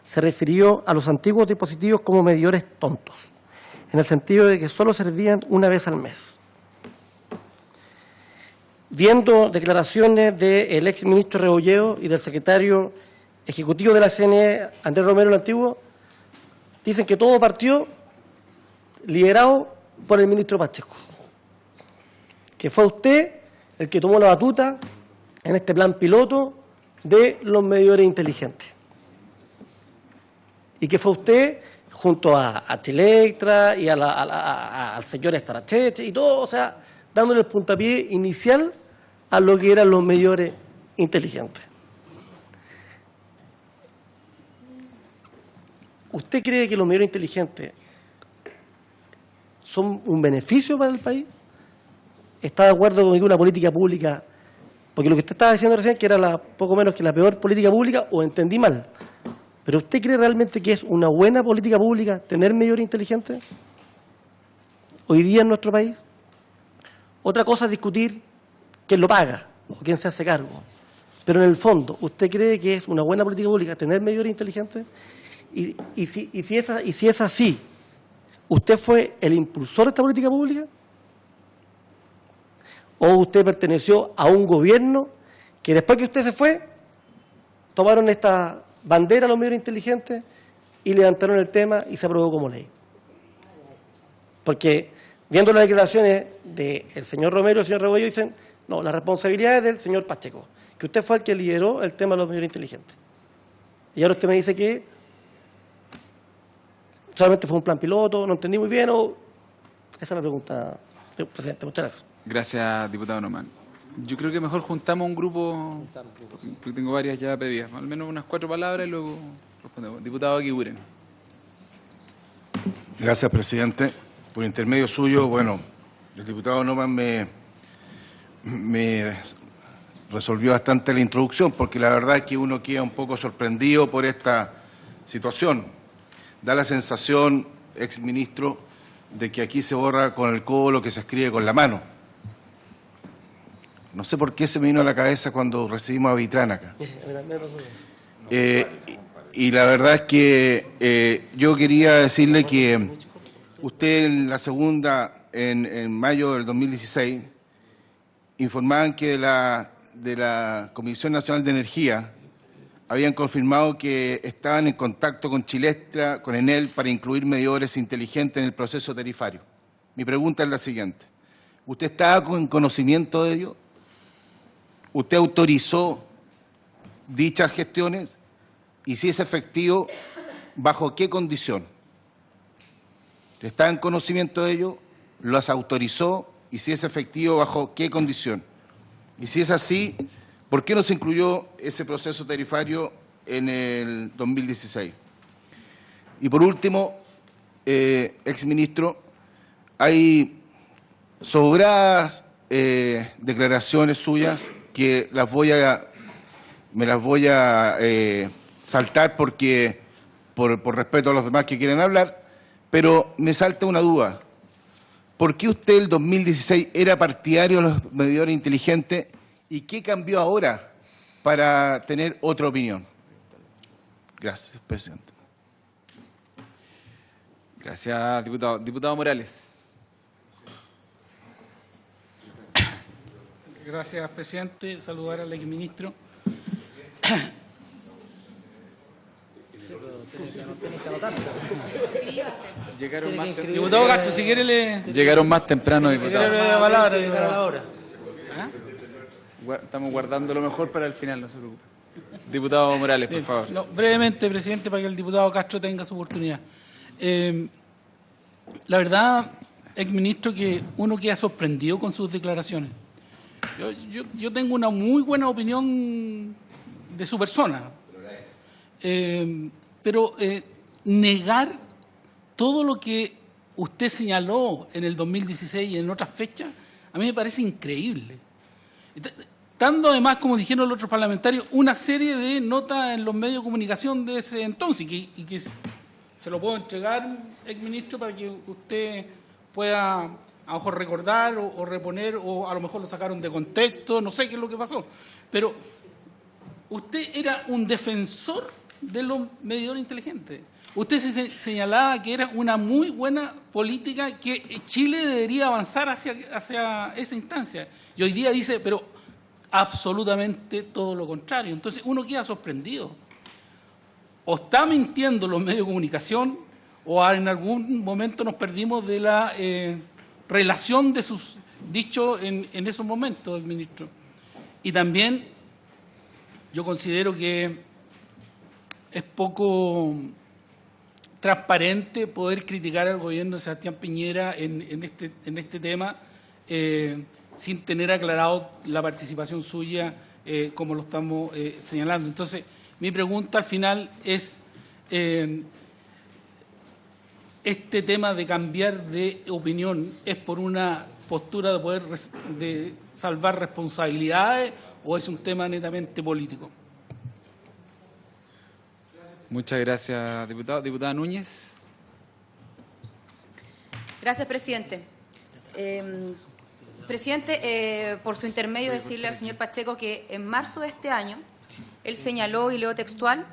se refirió a los antiguos dispositivos como medidores tontos, en el sentido de que solo servían una vez al mes. Viendo declaraciones del ex ministro Rebolledo y del secretario ejecutivo de la CNE, Andrés Romero el Antiguo, dicen que todo partió liderado por el ministro Pacheco, que fue usted el que tomó la batuta en este plan piloto de los medidores inteligentes. Y que fue usted, junto a Chilectra y al señor Estaracheche y todo, o sea, dándole el puntapié inicial a lo que eran los medidores inteligentes. ¿Usted cree que los medidores inteligentes son un beneficio para el país? ¿Está de acuerdo con que una política pública, porque lo que usted estaba diciendo recién que era poco menos que la peor política pública, o entendí mal, pero usted cree realmente que es una buena política pública tener medidores inteligentes hoy día en nuestro país? Otra cosa es discutir quién lo paga o quién se hace cargo, pero en el fondo, ¿usted cree que es una buena política pública tener medidores inteligentes? Y si es así, ¿usted fue el impulsor de esta política pública? ¿O usted perteneció a un gobierno que después que usted se fue, tomaron esta bandera los medidores inteligentes y levantaron el tema y se aprobó como ley? Porque viendo las declaraciones del señor Romero y del señor Rebollo dicen, no, la responsabilidad es del señor Pacheco, que usted fue el que lideró el tema de los medidores inteligentes. Y ahora usted me dice que solamente fue un plan piloto, no entendí muy bien, o... Esa es la pregunta, presidente. Muchas gracias. Gracias, diputado Norman. Yo creo que mejor juntamos un grupo, porque tengo varias ya pedidas, al menos unas 4 palabras y luego respondemos. Diputado Aguiguren. Gracias, presidente. Por intermedio suyo, bueno, el diputado Norman me resolvió bastante la introducción, porque la verdad es que uno queda un poco sorprendido por esta situación. Da la sensación, exministro, de que aquí se borra con el codo lo que se escribe con la mano. No sé por qué se me vino a la cabeza cuando recibimos a Vitrán acá. Y la verdad es que yo quería decirle que usted en la segunda, en mayo del 2016, informaban que de la Comisión Nacional de Energía habían confirmado que estaban en contacto con Chilectra, con Enel, para incluir medidores inteligentes en el proceso tarifario. Mi pregunta es la siguiente. ¿Usted estaba con conocimiento de ello? ¿Usted autorizó dichas gestiones? Y si es efectivo, ¿bajo qué condición? ¿Está en conocimiento de ello? ¿Las autorizó? Y si es efectivo, ¿bajo qué condición? Y si es así, ¿por qué no se incluyó ese proceso tarifario en el 2016? Y por último, exministro, hay sobradas declaraciones suyas que me las voy a saltar porque por respeto a los demás que quieren hablar, pero me salta una duda. ¿Por qué usted el 2016 era partidario de los medidores inteligentes y qué cambió ahora para tener otra opinión? Gracias, presidente. Gracias, diputado. Diputado Morales. Gracias, presidente. Saludar al exministro. Llegaron más temprano. Diputado Castro, si quiere le... Llegaron más temprano, Si quiere diputado. le da palabra. Diputado. Estamos guardando lo mejor para el final, no se preocupe. Diputado Morales, por favor. No, brevemente, presidente, para que el diputado Castro tenga su oportunidad. La verdad, exministro, que uno queda sorprendido con sus declaraciones. Yo tengo una muy buena opinión de su persona, pero negar todo lo que usted señaló en el 2016 y en otras fechas, a mí me parece increíble. Dando además, como dijeron los otros parlamentarios, una serie de notas en los medios de comunicación de ese entonces y que se lo puedo entregar, exministro, para que usted pueda a lo mejor recordar o reponer, o a lo mejor lo sacaron de contexto, no sé qué es lo que pasó. Pero usted era un defensor de los medidores inteligentes. Usted se señalaba que era una muy buena política, que Chile debería avanzar hacia esa instancia. Y hoy día dice, pero absolutamente todo lo contrario. Entonces uno queda sorprendido. O está mintiendo los medios de comunicación, o en algún momento nos perdimos de la relación de sus dichos en esos momentos, ministro. Y también yo considero que es poco transparente poder criticar al gobierno de Sebastián Piñera en este tema sin tener aclarado la participación suya como lo estamos señalando. Entonces, mi pregunta al final es este tema de cambiar de opinión, ¿es por una postura de poder de salvar responsabilidades o es un tema netamente político? Muchas gracias, diputado. Diputada Núñez. Gracias, presidente. Presidente, por su intermedio decirle al señor Pacheco que en marzo de este año él señaló, y leo textual,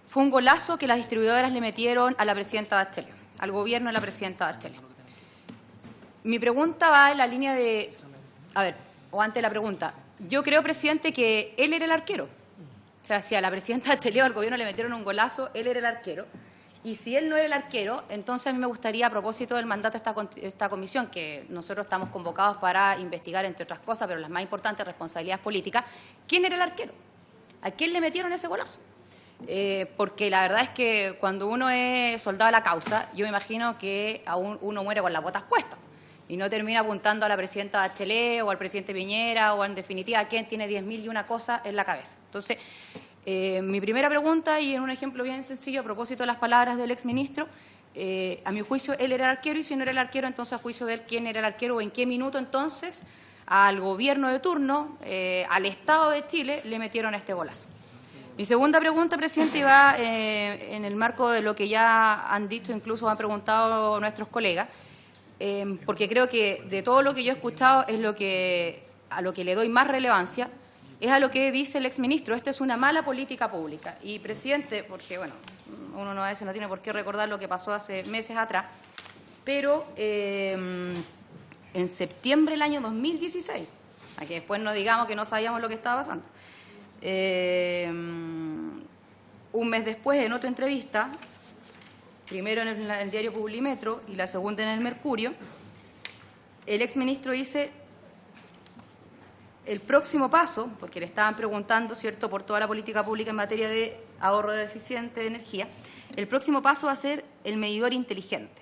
fue un golazo que las distribuidoras le metieron a la presidenta Bachelet, al gobierno de la presidenta Bachelet. Mi pregunta va en la línea de, antes de la pregunta, yo creo, presidente, que él era el arquero. O sea, si a la presidenta Bachelet o al gobierno le metieron un golazo, él era el arquero. Y si él no era el arquero, entonces a mí me gustaría, a propósito del mandato de esta comisión, que nosotros estamos convocados para investigar, entre otras cosas, pero las más importantes, responsabilidades políticas, ¿quién era el arquero? ¿A quién le metieron ese golazo? Porque la verdad es que cuando uno es soldado de la causa, yo me imagino que aún uno muere con las botas puestas y no termina apuntando a la presidenta Bachelet o al presidente Piñera o, en definitiva, a quien tiene 10.000 y una cosa en la cabeza. Entonces, mi primera pregunta, y en un ejemplo bien sencillo, a propósito de las palabras del exministro, a mi juicio él era el arquero, y si no era el arquero, entonces a juicio de él, ¿quién era el arquero o en qué minuto entonces al gobierno de turno, al Estado de Chile, le metieron este golazo? Mi segunda pregunta, presidente, va en el marco de lo que ya han dicho, incluso han preguntado nuestros colegas, porque creo que de todo lo que yo he escuchado es a lo que le doy más relevancia, es a lo que dice el exministro. Esta es una mala política pública. Y, presidente, porque, bueno, uno a veces no tiene por qué recordar lo que pasó hace meses atrás, pero en septiembre del año 2016, a que después no digamos que no sabíamos lo que estaba pasando, un mes después, en otra entrevista, primero en el diario Publimetro y la segunda en el Mercurio, el exministro dice: el próximo paso, porque le estaban preguntando, ¿cierto?, por toda la política pública en materia de ahorro de eficiente de energía, el próximo paso va a ser el medidor inteligente.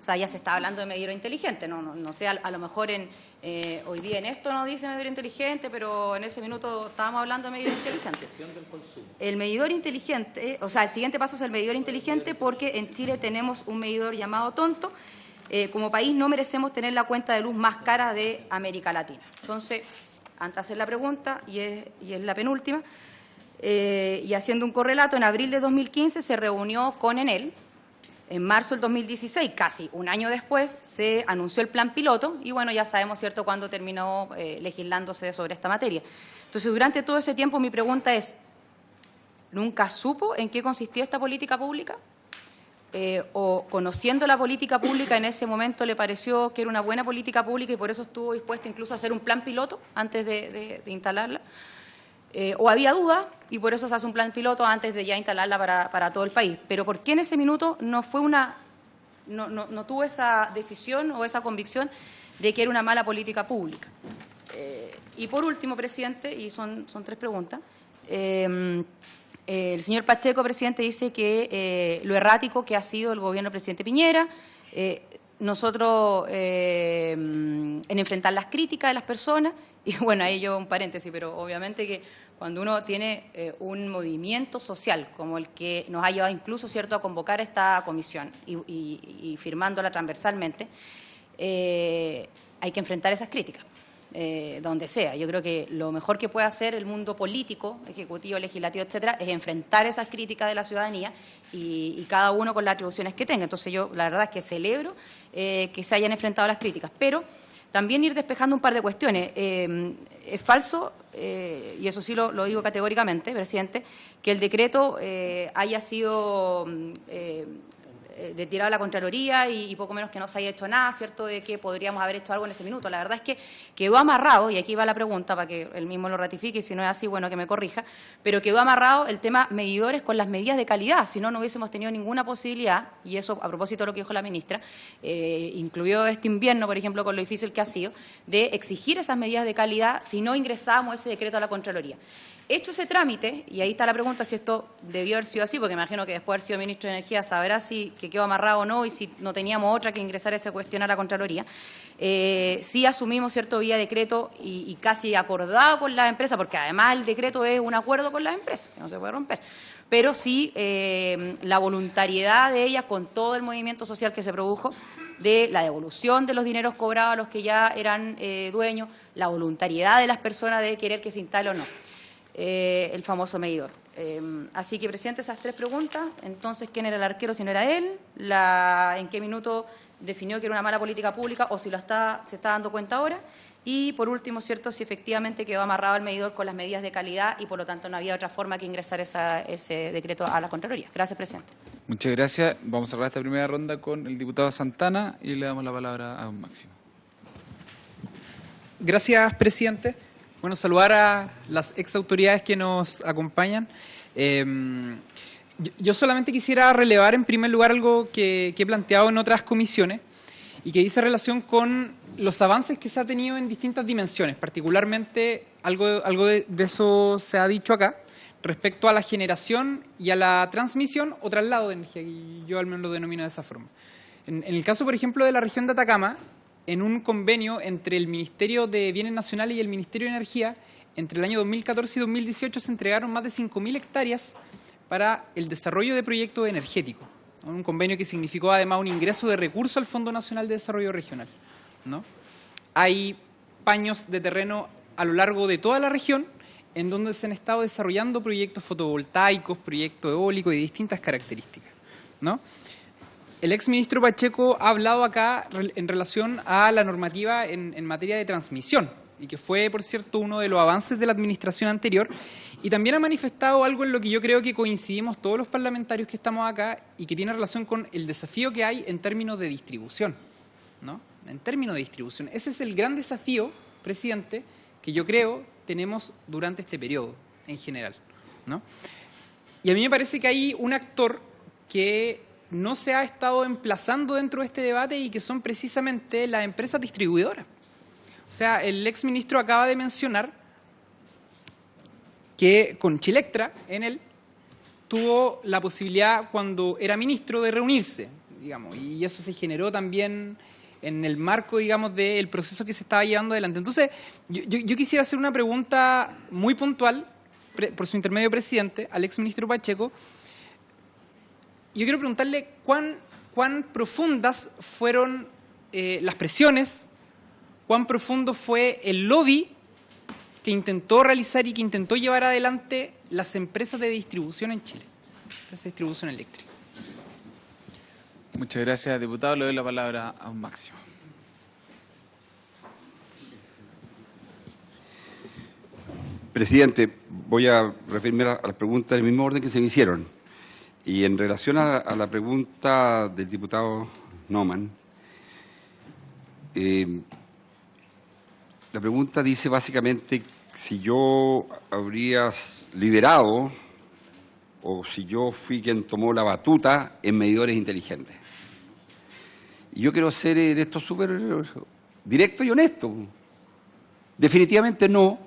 O sea, ya se está hablando de medidor inteligente, no sé, a lo mejor hoy día en esto no dice medidor inteligente, pero en ese minuto estábamos hablando de medidor inteligente. El medidor inteligente, o sea, el siguiente paso es el medidor inteligente, porque en Chile tenemos un medidor llamado tonto. Como país no merecemos tener la cuenta de luz más cara de América Latina. Entonces, antes de hacer la pregunta, y es la penúltima, y haciendo un correlato, en abril de 2015 se reunió con Enel. En marzo del 2016, casi un año después, se anunció el plan piloto y, bueno, ya sabemos, ¿cierto?, cuándo terminó legislándose sobre esta materia. Entonces, durante todo ese tiempo, mi pregunta es, ¿nunca supo en qué consistía esta política pública? ¿O conociendo la política pública en ese momento le pareció que era una buena política pública y por eso estuvo dispuesto incluso a hacer un plan piloto antes de instalarla? ¿O había dudas y por eso se hace un plan piloto antes de ya instalarla para todo el país? Pero ¿por qué en ese minuto no tuvo esa decisión o esa convicción de que era una mala política pública? Y por último, presidente, y son tres preguntas, el señor Pacheco, presidente, dice que lo errático que ha sido el gobierno del presidente Piñera, nosotros en enfrentar las críticas de las personas, y bueno, ahí yo un paréntesis, pero obviamente que cuando uno tiene un movimiento social como el que nos ha llevado incluso, ¿cierto?, a convocar esta comisión y firmándola transversalmente, hay que enfrentar esas críticas, donde sea. Yo creo que lo mejor que puede hacer el mundo político, ejecutivo, legislativo, etcétera, es enfrentar esas críticas de la ciudadanía y cada uno con las atribuciones que tenga. Entonces yo la verdad es que celebro que se hayan enfrentado las críticas, pero también ir despejando un par de cuestiones. Es falso, y eso sí lo digo categóricamente, presidente, que el decreto haya sido tirado a la Contraloría y poco menos que no se haya hecho nada, ¿cierto?, de que podríamos haber hecho algo en ese minuto. La verdad es que quedó amarrado, y aquí va la pregunta para que él mismo lo ratifique, y si no es así, bueno, que me corrija, pero quedó amarrado el tema medidores con las medidas de calidad, si no, no hubiésemos tenido ninguna posibilidad, y eso a propósito de lo que dijo la ministra, incluyó este invierno, por ejemplo, con lo difícil que ha sido, de exigir esas medidas de calidad si no ingresábamos ese decreto a la Contraloría. Hecho ese trámite, y ahí está la pregunta si esto debió haber sido así, porque me imagino que después de haber sido ministro de Energía sabrá si que quedó amarrado o no y si no teníamos otra que ingresar esa cuestión a la Contraloría. Sí asumimos, ¿cierto?, vía decreto y casi acordado con la empresa, porque además el decreto es un acuerdo con la empresa, que no se puede romper, pero sí la voluntariedad de ellas con todo el movimiento social que se produjo, de la devolución de los dineros cobrados a los que ya eran dueños, la voluntariedad de las personas de querer que se instale o no el famoso medidor. Así que, presidente, esas tres preguntas. Entonces, ¿quién era el arquero si no era él? ¿En qué minuto definió que era una mala política pública o si se está dando cuenta ahora? Y, por último, ¿cierto?, si efectivamente quedó amarrado el medidor con las medidas de calidad y, por lo tanto, no había otra forma que ingresar ese decreto a la Contraloría. Gracias, presidente. Muchas gracias. Vamos a cerrar esta primera ronda con el diputado Santana y le damos la palabra a don Máximo. Gracias, presidente. Bueno, saludar a las exautoridades que nos acompañan. Yo solamente quisiera relevar en primer lugar algo que he planteado en otras comisiones y que dice relación con los avances que se ha tenido en distintas dimensiones, particularmente algo de eso se ha dicho acá, respecto a la generación y a la transmisión o traslado de energía, y yo al menos lo denomino de esa forma. En el caso, por ejemplo, de la región de Atacama, en un convenio entre el Ministerio de Bienes Nacionales y el Ministerio de Energía, entre el año 2014 y 2018 se entregaron más de 5.000 hectáreas para el desarrollo de proyectos energéticos. Un convenio que significó además un ingreso de recursos al Fondo Nacional de Desarrollo Regional, ¿no? Hay paños de terreno a lo largo de toda la región en donde se han estado desarrollando proyectos fotovoltaicos, proyectos eólicos y distintas características, ¿no? El exministro Pacheco ha hablado acá en relación a la normativa en materia de transmisión, y que fue, por cierto, uno de los avances de la administración anterior, y también ha manifestado algo en lo que yo creo que coincidimos todos los parlamentarios que estamos acá y que tiene relación con el desafío que hay en términos de distribución, ¿no? En términos de distribución. Ese es el gran desafío, presidente, que yo creo tenemos durante este periodo en general, ¿no? Y a mí me parece que hay un actor que no se ha estado emplazando dentro de este debate y que son precisamente las empresas distribuidoras. O sea, el exministro acaba de mencionar que con Chilectra, en él, tuvo la posibilidad cuando era ministro de reunirse, digamos, y eso se generó también en el marco, digamos, del proceso que se estaba llevando adelante. Entonces, yo quisiera hacer una pregunta muy puntual, por su intermedio, presidente, al exministro Pacheco. Yo quiero preguntarle cuán profundas fueron las presiones, cuán profundo fue el lobby que intentó realizar y que intentó llevar adelante las empresas de distribución en Chile, empresas de distribución eléctrica. Muchas gracias, diputado. Le doy la palabra a un Máximo. Presidente, voy a referirme a las preguntas en el mismo orden que se me hicieron. Y en relación a la pregunta del diputado Naumann, la pregunta dice básicamente si yo habría liderado o si yo fui quien tomó la batuta en medidores inteligentes. Y yo quiero ser en esto súper directo y honesto. Definitivamente no,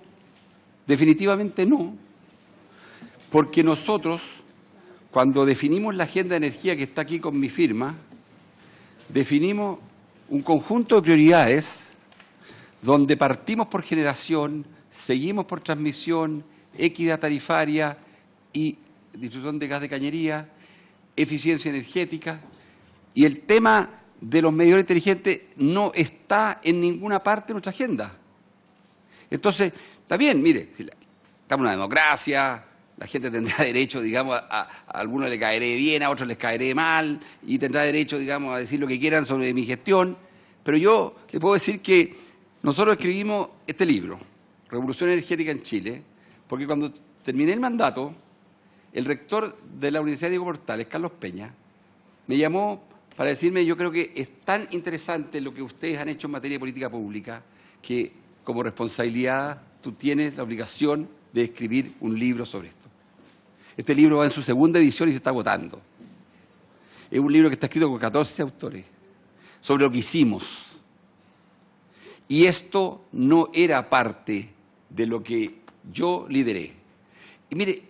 porque nosotros, cuando definimos la agenda de energía que está aquí con mi firma, definimos un conjunto de prioridades donde partimos por generación, seguimos por transmisión equidad tarifaria y distribución de gas de cañería, eficiencia energética, y el tema de los medidores inteligentes no está en ninguna parte de nuestra agenda. Entonces, está bien, mire, si estamos en una democracia, la gente tendrá derecho, digamos, a algunos les caeré bien, a otros les caeré mal, y tendrá derecho, digamos, a decir lo que quieran sobre mi gestión, pero yo le puedo decir que nosotros escribimos este libro, Revolución Energética en Chile, porque cuando terminé el mandato, el rector de la Universidad Diego Portales, Carlos Peña, me llamó para decirme, yo creo que es tan interesante lo que ustedes han hecho en materia de política pública, que como responsabilidad tú tienes la obligación de escribir un libro sobre esto. Este libro va en su segunda edición y se está agotando. Es un libro que está escrito por 14 autores, sobre lo que hicimos. Y esto no era parte de lo que yo lideré. Y mire,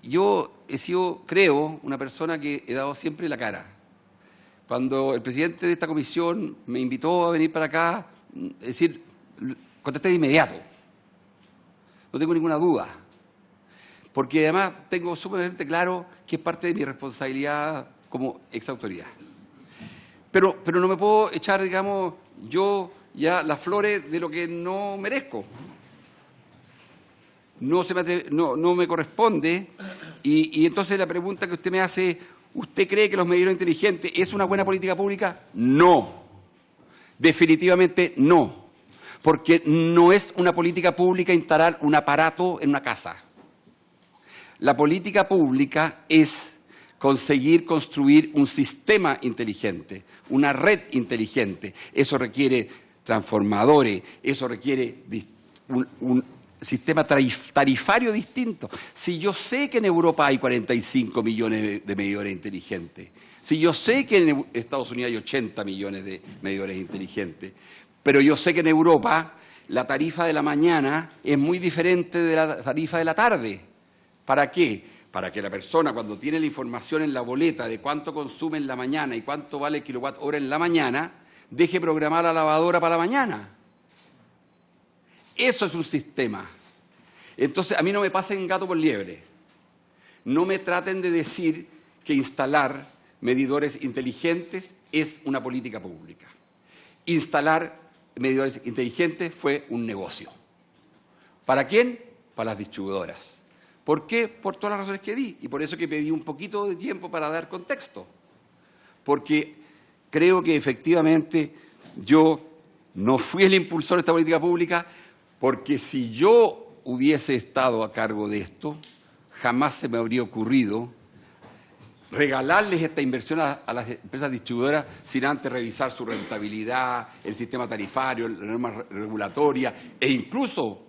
yo he sido, creo, una persona que he dado siempre la cara. Cuando el presidente de esta comisión me invitó a venir para acá, es decir, contesté de inmediato. No tengo ninguna duda. Porque además tengo súper claro que es parte de mi responsabilidad como exautoridad. Pero no me puedo echar, digamos, yo ya las flores de lo que no merezco. No me corresponde. Y entonces la pregunta que usted me hace, ¿usted cree que los medidores inteligentes es una buena política pública? No. Definitivamente no. Porque no es una política pública instalar un aparato en una casa. La política pública es conseguir construir un sistema inteligente, una red inteligente. Eso requiere transformadores, eso requiere un sistema tarifario distinto. Si yo sé que en Europa hay 45 millones de medidores inteligentes, si yo sé que en Estados Unidos hay 80 millones de medidores inteligentes, pero yo sé que en Europa la tarifa de la mañana es muy diferente de la tarifa de la tarde. ¿Para qué? Para que la persona, cuando tiene la información en la boleta de cuánto consume en la mañana y cuánto vale el kilowatt hora en la mañana, deje programar la lavadora para la mañana. Eso es un sistema. Entonces, a mí no me pasen gato por liebre. No me traten de decir que instalar medidores inteligentes es una política pública. Instalar medidores inteligentes fue un negocio. ¿Para quién? Para las distribuidoras. ¿Por qué? Por todas las razones que di. Y por eso que pedí un poquito de tiempo para dar contexto. Porque creo que efectivamente yo no fui el impulsor de esta política pública, porque si yo hubiese estado a cargo de esto, jamás se me habría ocurrido regalarles esta inversión a las empresas distribuidoras sin antes revisar su rentabilidad, el sistema tarifario, la norma regulatoria e incluso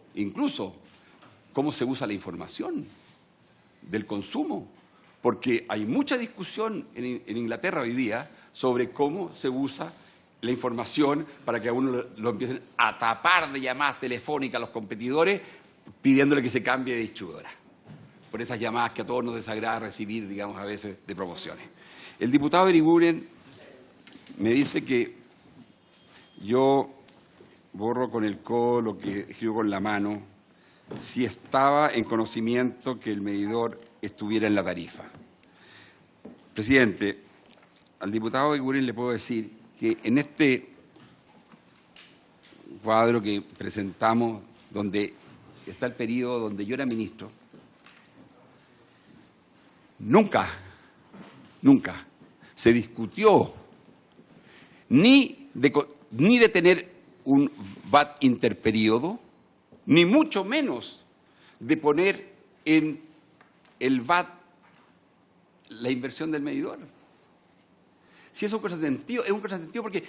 cómo se usa la información del consumo. Porque hay mucha discusión en Inglaterra hoy día sobre cómo se usa la información para que a uno lo empiecen a tapar de llamadas telefónicas a los competidores pidiéndole que se cambie de distribuidora. Por esas llamadas que a todos nos desagrada recibir, digamos, a veces de promociones. El diputado Eguiguren me dice que yo borro con el codo lo que escribo con la mano si estaba en conocimiento que el medidor estuviera en la tarifa. Presidente, al diputado Eguiguren le puedo decir que en este cuadro que presentamos, donde está el periodo donde yo era ministro, nunca se discutió ni de tener un VAT interperíodo, ni mucho menos de poner en el VAT la inversión del medidor. Si es un contrasentido, es un contrasentido porque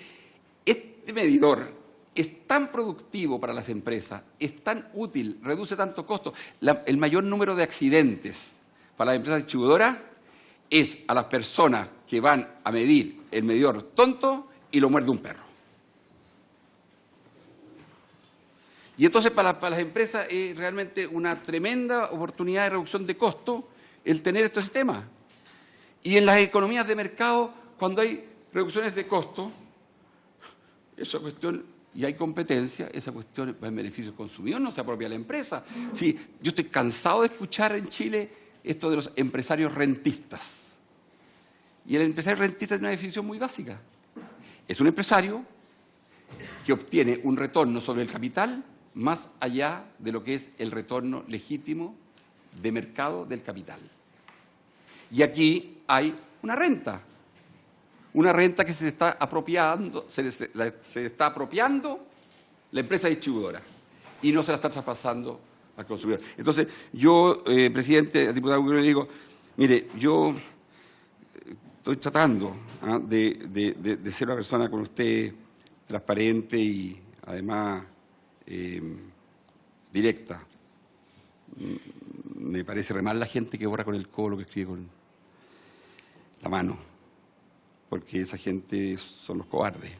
este medidor es tan productivo para las empresas, es tan útil, reduce tanto costo. El mayor número de accidentes para las empresas distribuidoras es a las personas que van a medir el medidor tonto y lo muerde un perro. Y entonces para las empresas es realmente una tremenda oportunidad de reducción de costo el tener estos sistemas. Y en las economías de mercado, cuando hay reducciones de costo, esa cuestión y hay competencia, esa cuestión va en beneficio del consumidor, no se apropia la empresa. Sí, yo estoy cansado de escuchar en Chile esto de los empresarios rentistas. Y el empresario rentista tiene una definición muy básica. Es un empresario que obtiene un retorno sobre el capital más allá de lo que es el retorno legítimo de mercado del capital. Y aquí hay una renta que se está apropiando, se está apropiando la empresa distribuidora y no se la está traspasando al consumidor. Entonces, yo, presidente, al diputado, le digo, mire, yo estoy tratando de ser una persona con usted transparente y además directa. Me parece re mal la gente que borra con el codo lo que escribe con la mano, porque esa gente son los cobardes.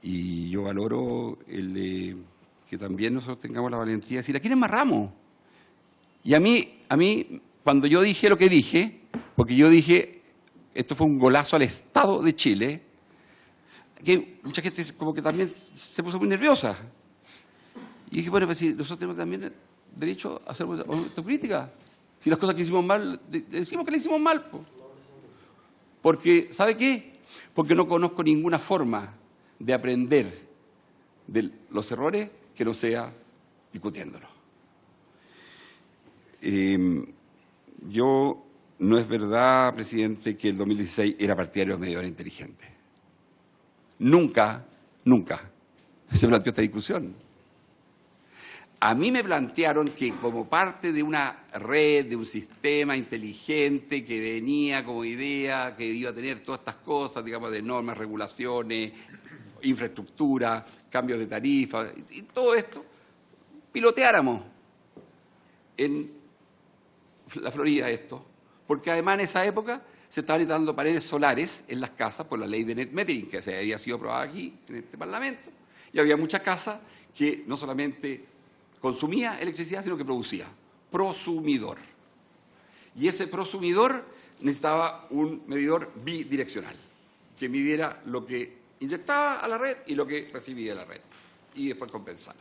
Y yo valoro que también nosotros tengamos la valentía de decir, ¿a quién embarramos? Y a mí, cuando yo dije lo que dije, porque yo dije, esto fue un golazo al Estado de Chile, que mucha gente como que también se puso muy nerviosa. Y dije, bueno, pues si nosotros tenemos también derecho a hacer autocrítica. Si las cosas que hicimos mal, decimos que le hicimos mal. Porque, ¿sabe qué? Porque no conozco ninguna forma de aprender de los errores que no sea discutiéndolos. Yo, no es verdad, presidente, que el 2016 era partidario de medidores inteligentes. Nunca se planteó esta discusión. A mí me plantearon que como parte de una red, de un sistema inteligente que venía como idea, que iba a tener todas estas cosas, digamos, de normas, regulaciones, infraestructura, cambios de tarifa, y todo esto, piloteáramos en la Florida esto, porque además en esa época se estaban instalando paneles solares en las casas por la ley de net metering, que se había sido aprobada aquí, en este Parlamento, y había muchas casas que no solamente consumía electricidad, sino que producía. Prosumidor. Y ese prosumidor necesitaba un medidor bidireccional, que midiera lo que inyectaba a la red y lo que recibía de la red, y después compensara.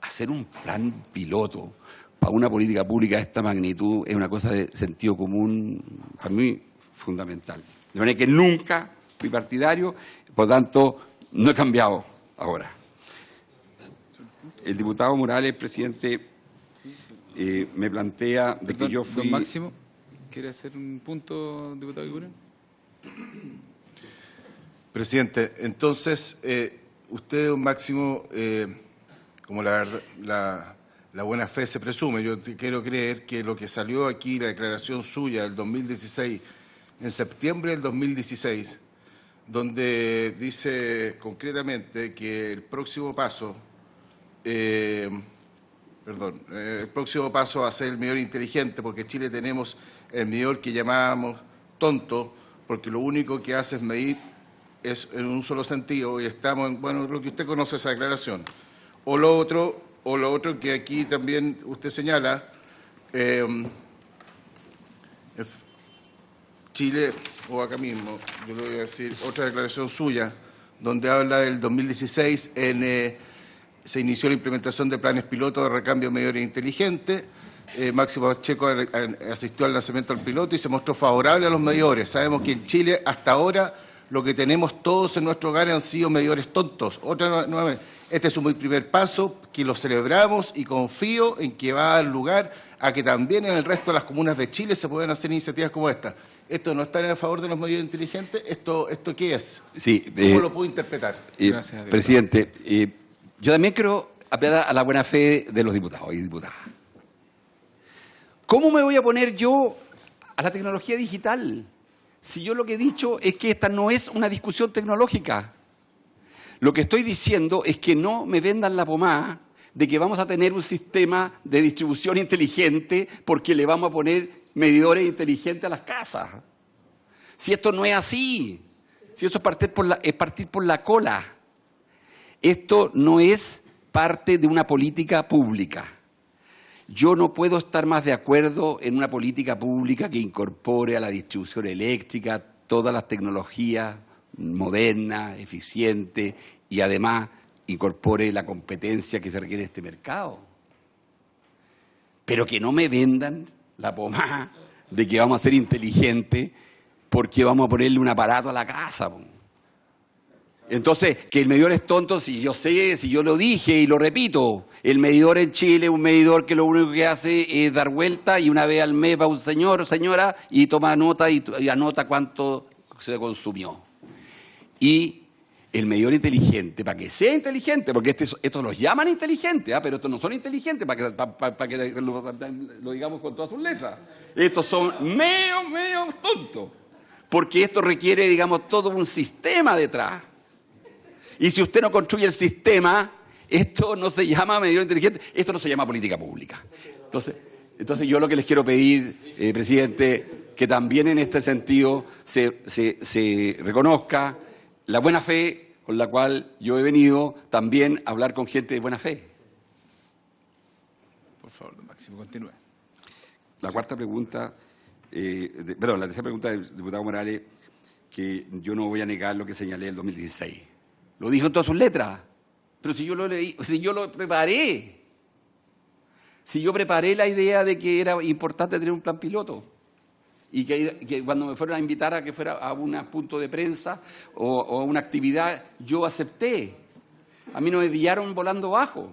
Hacer un plan piloto para una política pública de esta magnitud es una cosa de sentido común, para mí, fundamental. De manera que nunca fui partidario, por tanto, no he cambiado ahora. El diputado Morales, presidente, me plantea de que yo fui... Don Máximo, ¿quiere hacer un punto, diputado Iguren? Presidente, entonces, usted, don Máximo, como la buena fe se presume, yo quiero creer que lo que salió aquí, la declaración suya del 2016, en septiembre del 2016, donde dice concretamente que el próximo paso, el próximo paso va a ser el medidor inteligente, porque en Chile tenemos el medidor que llamábamos tonto, porque lo único que hace es medir es en un solo sentido, y estamos en, bueno, lo que usted conoce esa declaración. O lo otro que aquí también usted señala, Chile, o acá mismo, yo le voy a decir otra declaración suya, donde habla del 2016, se inició la implementación de planes pilotos de recambio de medidores inteligentes. Máximo Pacheco asistió al lanzamiento del piloto y se mostró favorable a los medidores. Sabemos que en Chile, hasta ahora, lo que tenemos todos en nuestro hogar han sido medidores tontos. Este es un muy primer paso, que lo celebramos y confío en que va a dar lugar a que también en el resto de las comunas de Chile se puedan hacer iniciativas como esta. ¿Esto no está a favor de los medidores inteligentes? ¿Esto qué es? Sí, ¿Cómo lo puedo interpretar? Gracias, presidente, yo también quiero apelar a la buena fe de los diputados y diputadas. ¿Cómo me voy a poner yo a la tecnología digital? Si yo lo que he dicho es que esta no es una discusión tecnológica. Lo que estoy diciendo es que no me vendan la pomada de que vamos a tener un sistema de distribución inteligente porque le vamos a poner medidores inteligentes a las casas. Si esto no es así, si eso es partir por la cola. Esto no es parte de una política pública. Yo no puedo estar más de acuerdo en una política pública que incorpore a la distribución eléctrica todas las tecnologías moderna, eficiente y además incorpore la competencia que se requiere de este mercado. Pero que no me vendan la pomada de que vamos a ser inteligentes porque vamos a ponerle un aparato a la casa. Entonces, que el medidor es tonto, si yo sé, si yo lo dije y lo repito, el medidor en Chile es un medidor que lo único que hace es dar vuelta y una vez al mes va un señor o señora y toma nota y anota cuánto se consumió. Y el medidor inteligente, para que sea inteligente, porque estos los llaman inteligentes, pero estos no son inteligentes, para que lo digamos con todas sus letras. Estos son medio tontos, porque esto requiere, digamos, todo un sistema detrás. Y si usted no construye el sistema, esto no se llama medidor inteligente, esto no se llama política pública. Entonces yo lo que les quiero pedir, presidente, que también en este sentido se reconozca la buena fe con la cual yo he venido también a hablar con gente de buena fe. Por favor, don Máximo, continúe. La cuarta pregunta, la tercera pregunta del diputado Morales, que yo no voy a negar lo que señalé el 2016. Lo dijo en todas sus letras. Pero si yo lo leí, si yo lo preparé. Si yo preparé la idea de que era importante tener un plan piloto. Y que cuando me fueron a invitar a que fuera a un punto de prensa o a una actividad, yo acepté. A mí no me pillaron volando bajo.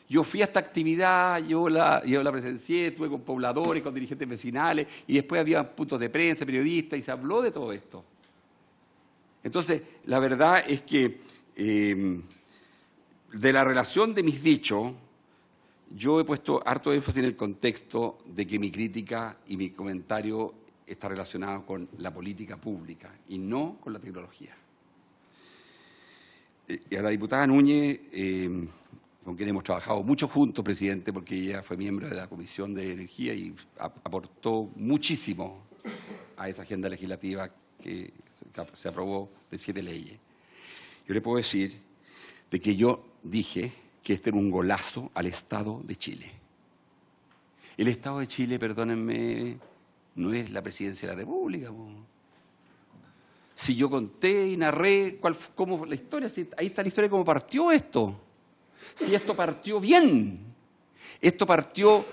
Yo fui a esta actividad, yo la presencié, estuve con pobladores, con dirigentes vecinales, y después había puntos de prensa, periodistas, y se habló de todo esto. Entonces, la verdad es que de la relación de mis dichos, yo he puesto harto énfasis en el contexto de que mi crítica y mi comentario está relacionado con la política pública y no con la tecnología. Y a la diputada Núñez, con quien hemos trabajado mucho juntos, presidente, porque ella fue miembro de la Comisión de Energía y aportó muchísimo a esa agenda legislativa que se aprobó de 7 leyes. Yo le puedo decir de que yo dije que este era un golazo al Estado de Chile. El Estado de Chile, perdónenme, no es la presidencia de la República. Si yo conté y narré cómo la historia, ahí está la historia de cómo partió esto. Si esto partió bien, esto partió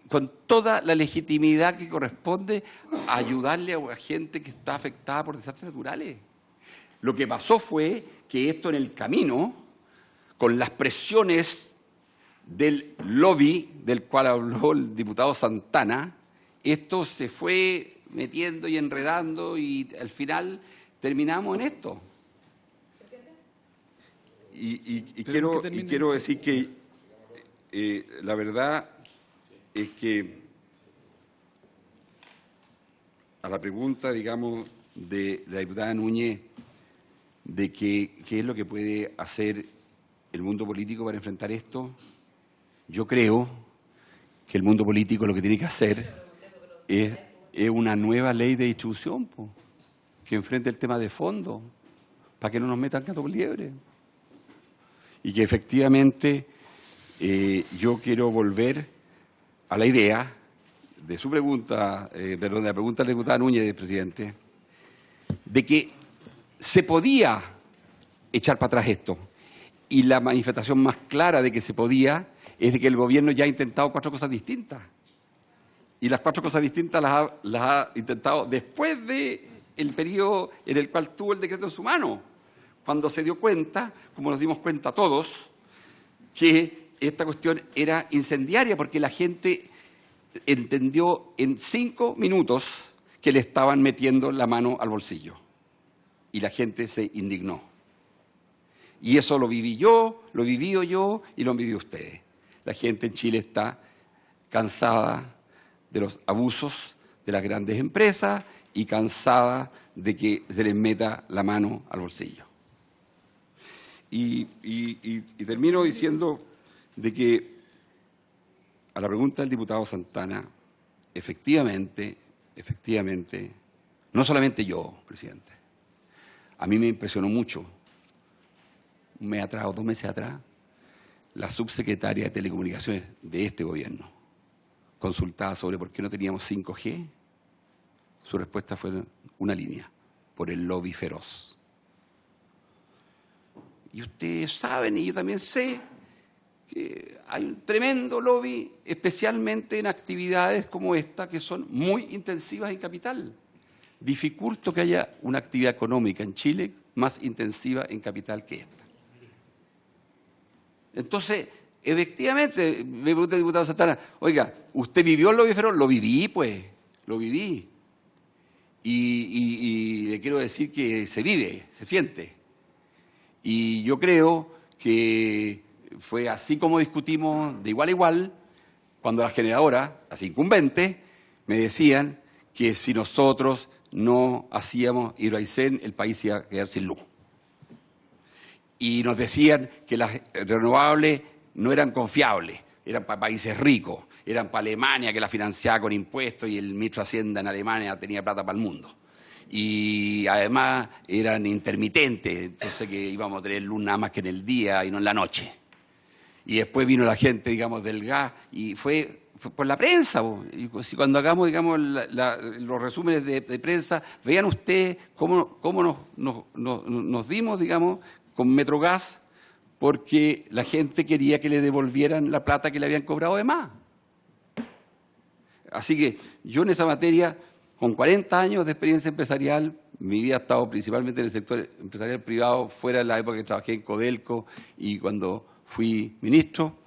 con toda la legitimidad que corresponde a ayudarle a la gente que está afectada por desastres naturales. Lo que pasó fue que esto en el camino, con las presiones del lobby del cual habló el diputado Santana, esto se fue metiendo y enredando y al final terminamos en esto. Y quiero decir que la verdad es que a la pregunta, digamos, de la diputada Núñez de qué es lo que puede hacer el mundo político para enfrentar esto, yo creo que el mundo político lo que tiene que hacer es una nueva ley de distribución que enfrente el tema de fondo, para que no nos metan gato por liebre. Y que efectivamente yo quiero volver a la idea de su pregunta, de la pregunta de la diputada Núñez, presidente, de que se podía echar para atrás esto. Y la manifestación más clara de que se podía es de que el gobierno ya ha intentado 4 cosas distintas. Y las 4 cosas distintas las ha intentado después del periodo en el cual tuvo el decreto en su mano, cuando se dio cuenta, como nos dimos cuenta todos, que esta cuestión era incendiaria, porque la gente entendió en 5 minutos que le estaban metiendo la mano al bolsillo. Y la gente se indignó. Y eso lo viví yo, lo he vivido yo y lo han vivido ustedes. La gente en Chile está cansada de los abusos de las grandes empresas y cansada de que se les meta la mano al bolsillo. Y termino diciendo de que a la pregunta del diputado Santana, efectivamente, no solamente yo, presidente, a mí me impresionó mucho, un mes atrás o 2 meses atrás, la subsecretaria de Telecomunicaciones de este gobierno, consultada sobre por qué no teníamos 5G, su respuesta fue una línea: por el lobby feroz. Y ustedes saben, y yo también sé, que hay un tremendo lobby, especialmente en actividades como esta, que son muy intensivas en capital. Dificulto que haya una actividad económica en Chile más intensiva en capital que esta. Entonces, efectivamente, me pregunta el diputado Santana, oiga, ¿usted vivió el lobby feroz? Lo viví, pues, lo viví. Y le quiero decir que se vive, se siente. Y yo creo que fue así como discutimos de igual a igual cuando las generadoras, las incumbentes, me decían que si nosotros no hacíamos Hidroaicén, el país iba a quedar sin luz. Y nos decían que las renovables no eran confiables, eran para países ricos, eran para Alemania, que la financiaba con impuestos y el ministro de Hacienda en Alemania tenía plata para el mundo. Y además eran intermitentes, entonces que íbamos a tener luz nada más que en el día y no en la noche. Y después vino la gente, digamos, del gas y fue por la prensa. Y cuando hagamos, digamos, los resúmenes de prensa, vean ustedes cómo nos dimos, digamos, con Metrogas, porque la gente quería que le devolvieran la plata que le habían cobrado de más. Así que yo en esa materia, con 40 años de experiencia empresarial, mi vida ha estado principalmente en el sector empresarial privado, fuera de la época que trabajé en Codelco y cuando fui ministro.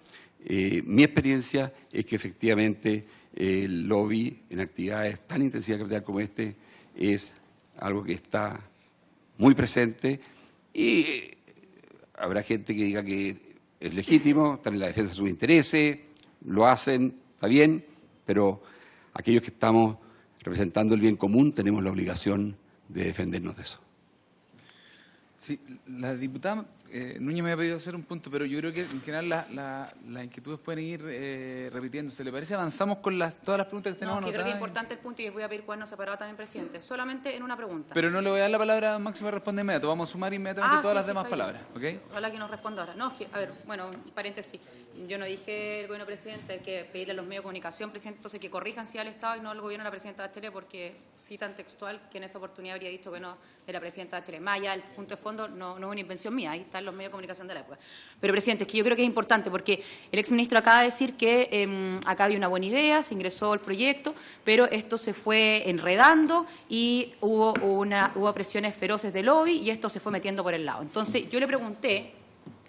Mi experiencia es que efectivamente el lobby en actividades tan intensivas capital como este es algo que está muy presente y habrá gente que diga que es legítimo, están en la defensa de sus intereses, lo hacen, está bien, pero aquellos que estamos representando el bien común tenemos la obligación de defendernos de eso. Sí, la diputada Núñez me había pedido hacer un punto, pero yo creo que en general las inquietudes pueden ir repitiéndose. ¿Le parece? Avanzamos con todas las preguntas que tenemos No, que creo que es anotadas. importante el punto y les voy a pedir cuaderno separado también, presidente. Solamente en una pregunta. Pero no le voy a dar la palabra a Máximo, responde inmediato. Vamos a sumar inmediatamente todas sí, las sí, demás está bien. palabras. ¿Ok? Ojalá que nos responda ahora. No, a ver, bueno, paréntesis. Yo no dije el gobierno presidente, hay que pedirle a los medios de comunicación, presidente, entonces que corrijan si al Estado y no al gobierno de la presidenta Bachelet, porque citan textual que en esa oportunidad habría dicho que no de la presidenta Bachelet. Más allá, el punto de fondo no es una invención mía, ahí están los medios de comunicación de la época. Pero, presidente, es que yo creo que es importante, porque el exministro acaba de decir que acá había una buena idea, se ingresó el proyecto, pero esto se fue enredando y hubo presiones feroces de lobby y esto se fue metiendo por el lado. Entonces, yo le pregunté,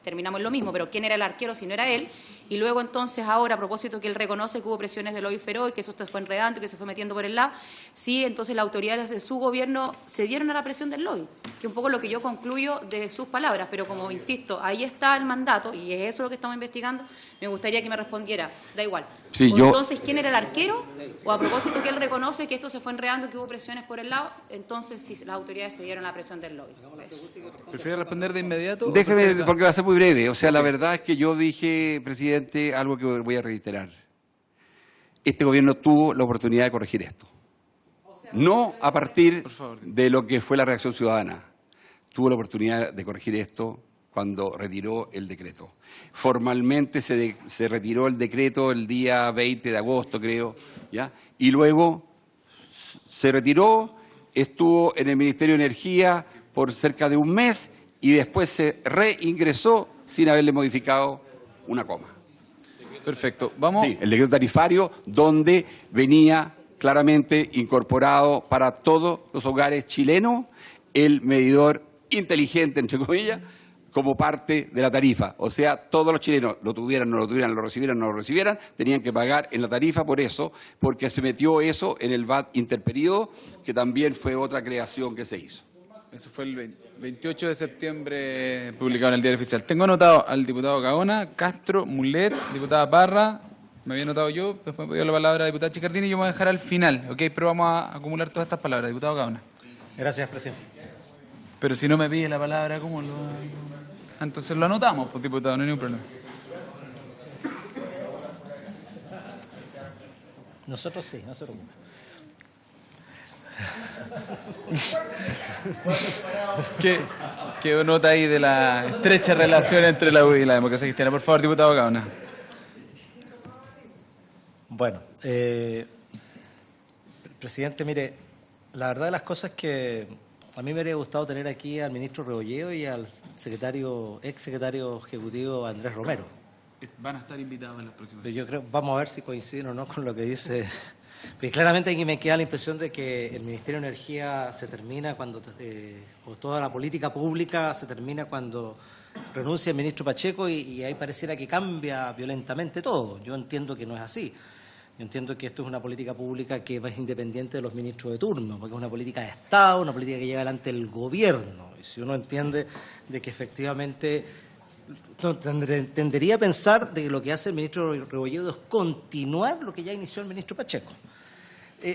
terminamos en lo mismo, pero ¿quién era el arquero si no era él? Y luego entonces ahora, a propósito que él reconoce que hubo presiones de lobby feroz y que eso se fue enredando y que se fue metiendo por el lado, sí, entonces las autoridades de su gobierno cedieron a la presión del lobby, que es un poco lo que yo concluyo de sus palabras, pero como insisto, ahí está el mandato y es eso lo que estamos investigando, me gustaría que me respondiera, da igual. Sí, Entonces, ¿quién era el arquero? O a propósito que él reconoce que esto se fue enredando, que hubo presiones por el lado, entonces sí, las autoridades cedieron a la presión del lobby. ¿Prefiere responder de inmediato? Déjeme, porque va a ser muy breve. O sea, la verdad es que yo dije, presidente, algo que voy a reiterar. Este gobierno tuvo la oportunidad de corregir esto. No a partir de lo que fue la reacción ciudadana. Tuvo la oportunidad de corregir esto cuando retiró el decreto. Formalmente se retiró el decreto el día 20 de agosto, creo, ¿ya? Y luego se retiró, estuvo en el Ministerio de Energía por cerca de un mes y después se reingresó sin haberle modificado una coma. Perfecto. Vamos. Sí, el decreto tarifario donde venía claramente incorporado para todos los hogares chilenos el medidor inteligente, entre comillas, como parte de la tarifa. O sea, todos los chilenos, lo tuvieran, no lo tuvieran, lo recibieran, no lo recibieran, tenían que pagar en la tarifa por eso, porque se metió eso en el VAT interperíodo, que también fue otra creación que se hizo. Eso fue el 28 de septiembre publicado en el Diario Oficial. Tengo anotado al diputado Gaona, Castro, Mulet, diputada Parra, me había anotado yo, después me pidió la palabra la diputada Chicardini y yo me voy a dejar al final, ¿ok? Pero vamos a acumular todas estas palabras. Diputado Gaona. Gracias, presidente. Pero si no me pide la palabra, ¿cómo lo...? Entonces lo anotamos, pues, diputado, no hay ningún problema. Nosotros sí, nosotros no. ¿Qué nota ahí de la estrecha relación entre la UDI y la democracia cristiana? Por favor, diputado Gaona. Bueno, presidente, mire, la verdad de las cosas es que A mí me habría gustado tener aquí al ministro Rebolledo y al ex secretario ejecutivo Andrés Romero. Van a estar invitados en las próximas. Yo creo, vamos a ver si coinciden o no con lo que dice. Porque claramente aquí me queda la impresión de que el Ministerio de Energía se termina cuando, o toda la política pública se termina cuando renuncia el ministro Pacheco y ahí pareciera que cambia violentamente todo. Yo entiendo que no es así. Yo entiendo que esto es una política pública que es independiente de los ministros de turno, porque es una política de Estado, una política que lleva adelante el gobierno. Y si uno entiende de que efectivamente tendería a pensar de que lo que hace el ministro Rebolledo es continuar lo que ya inició el ministro Pacheco.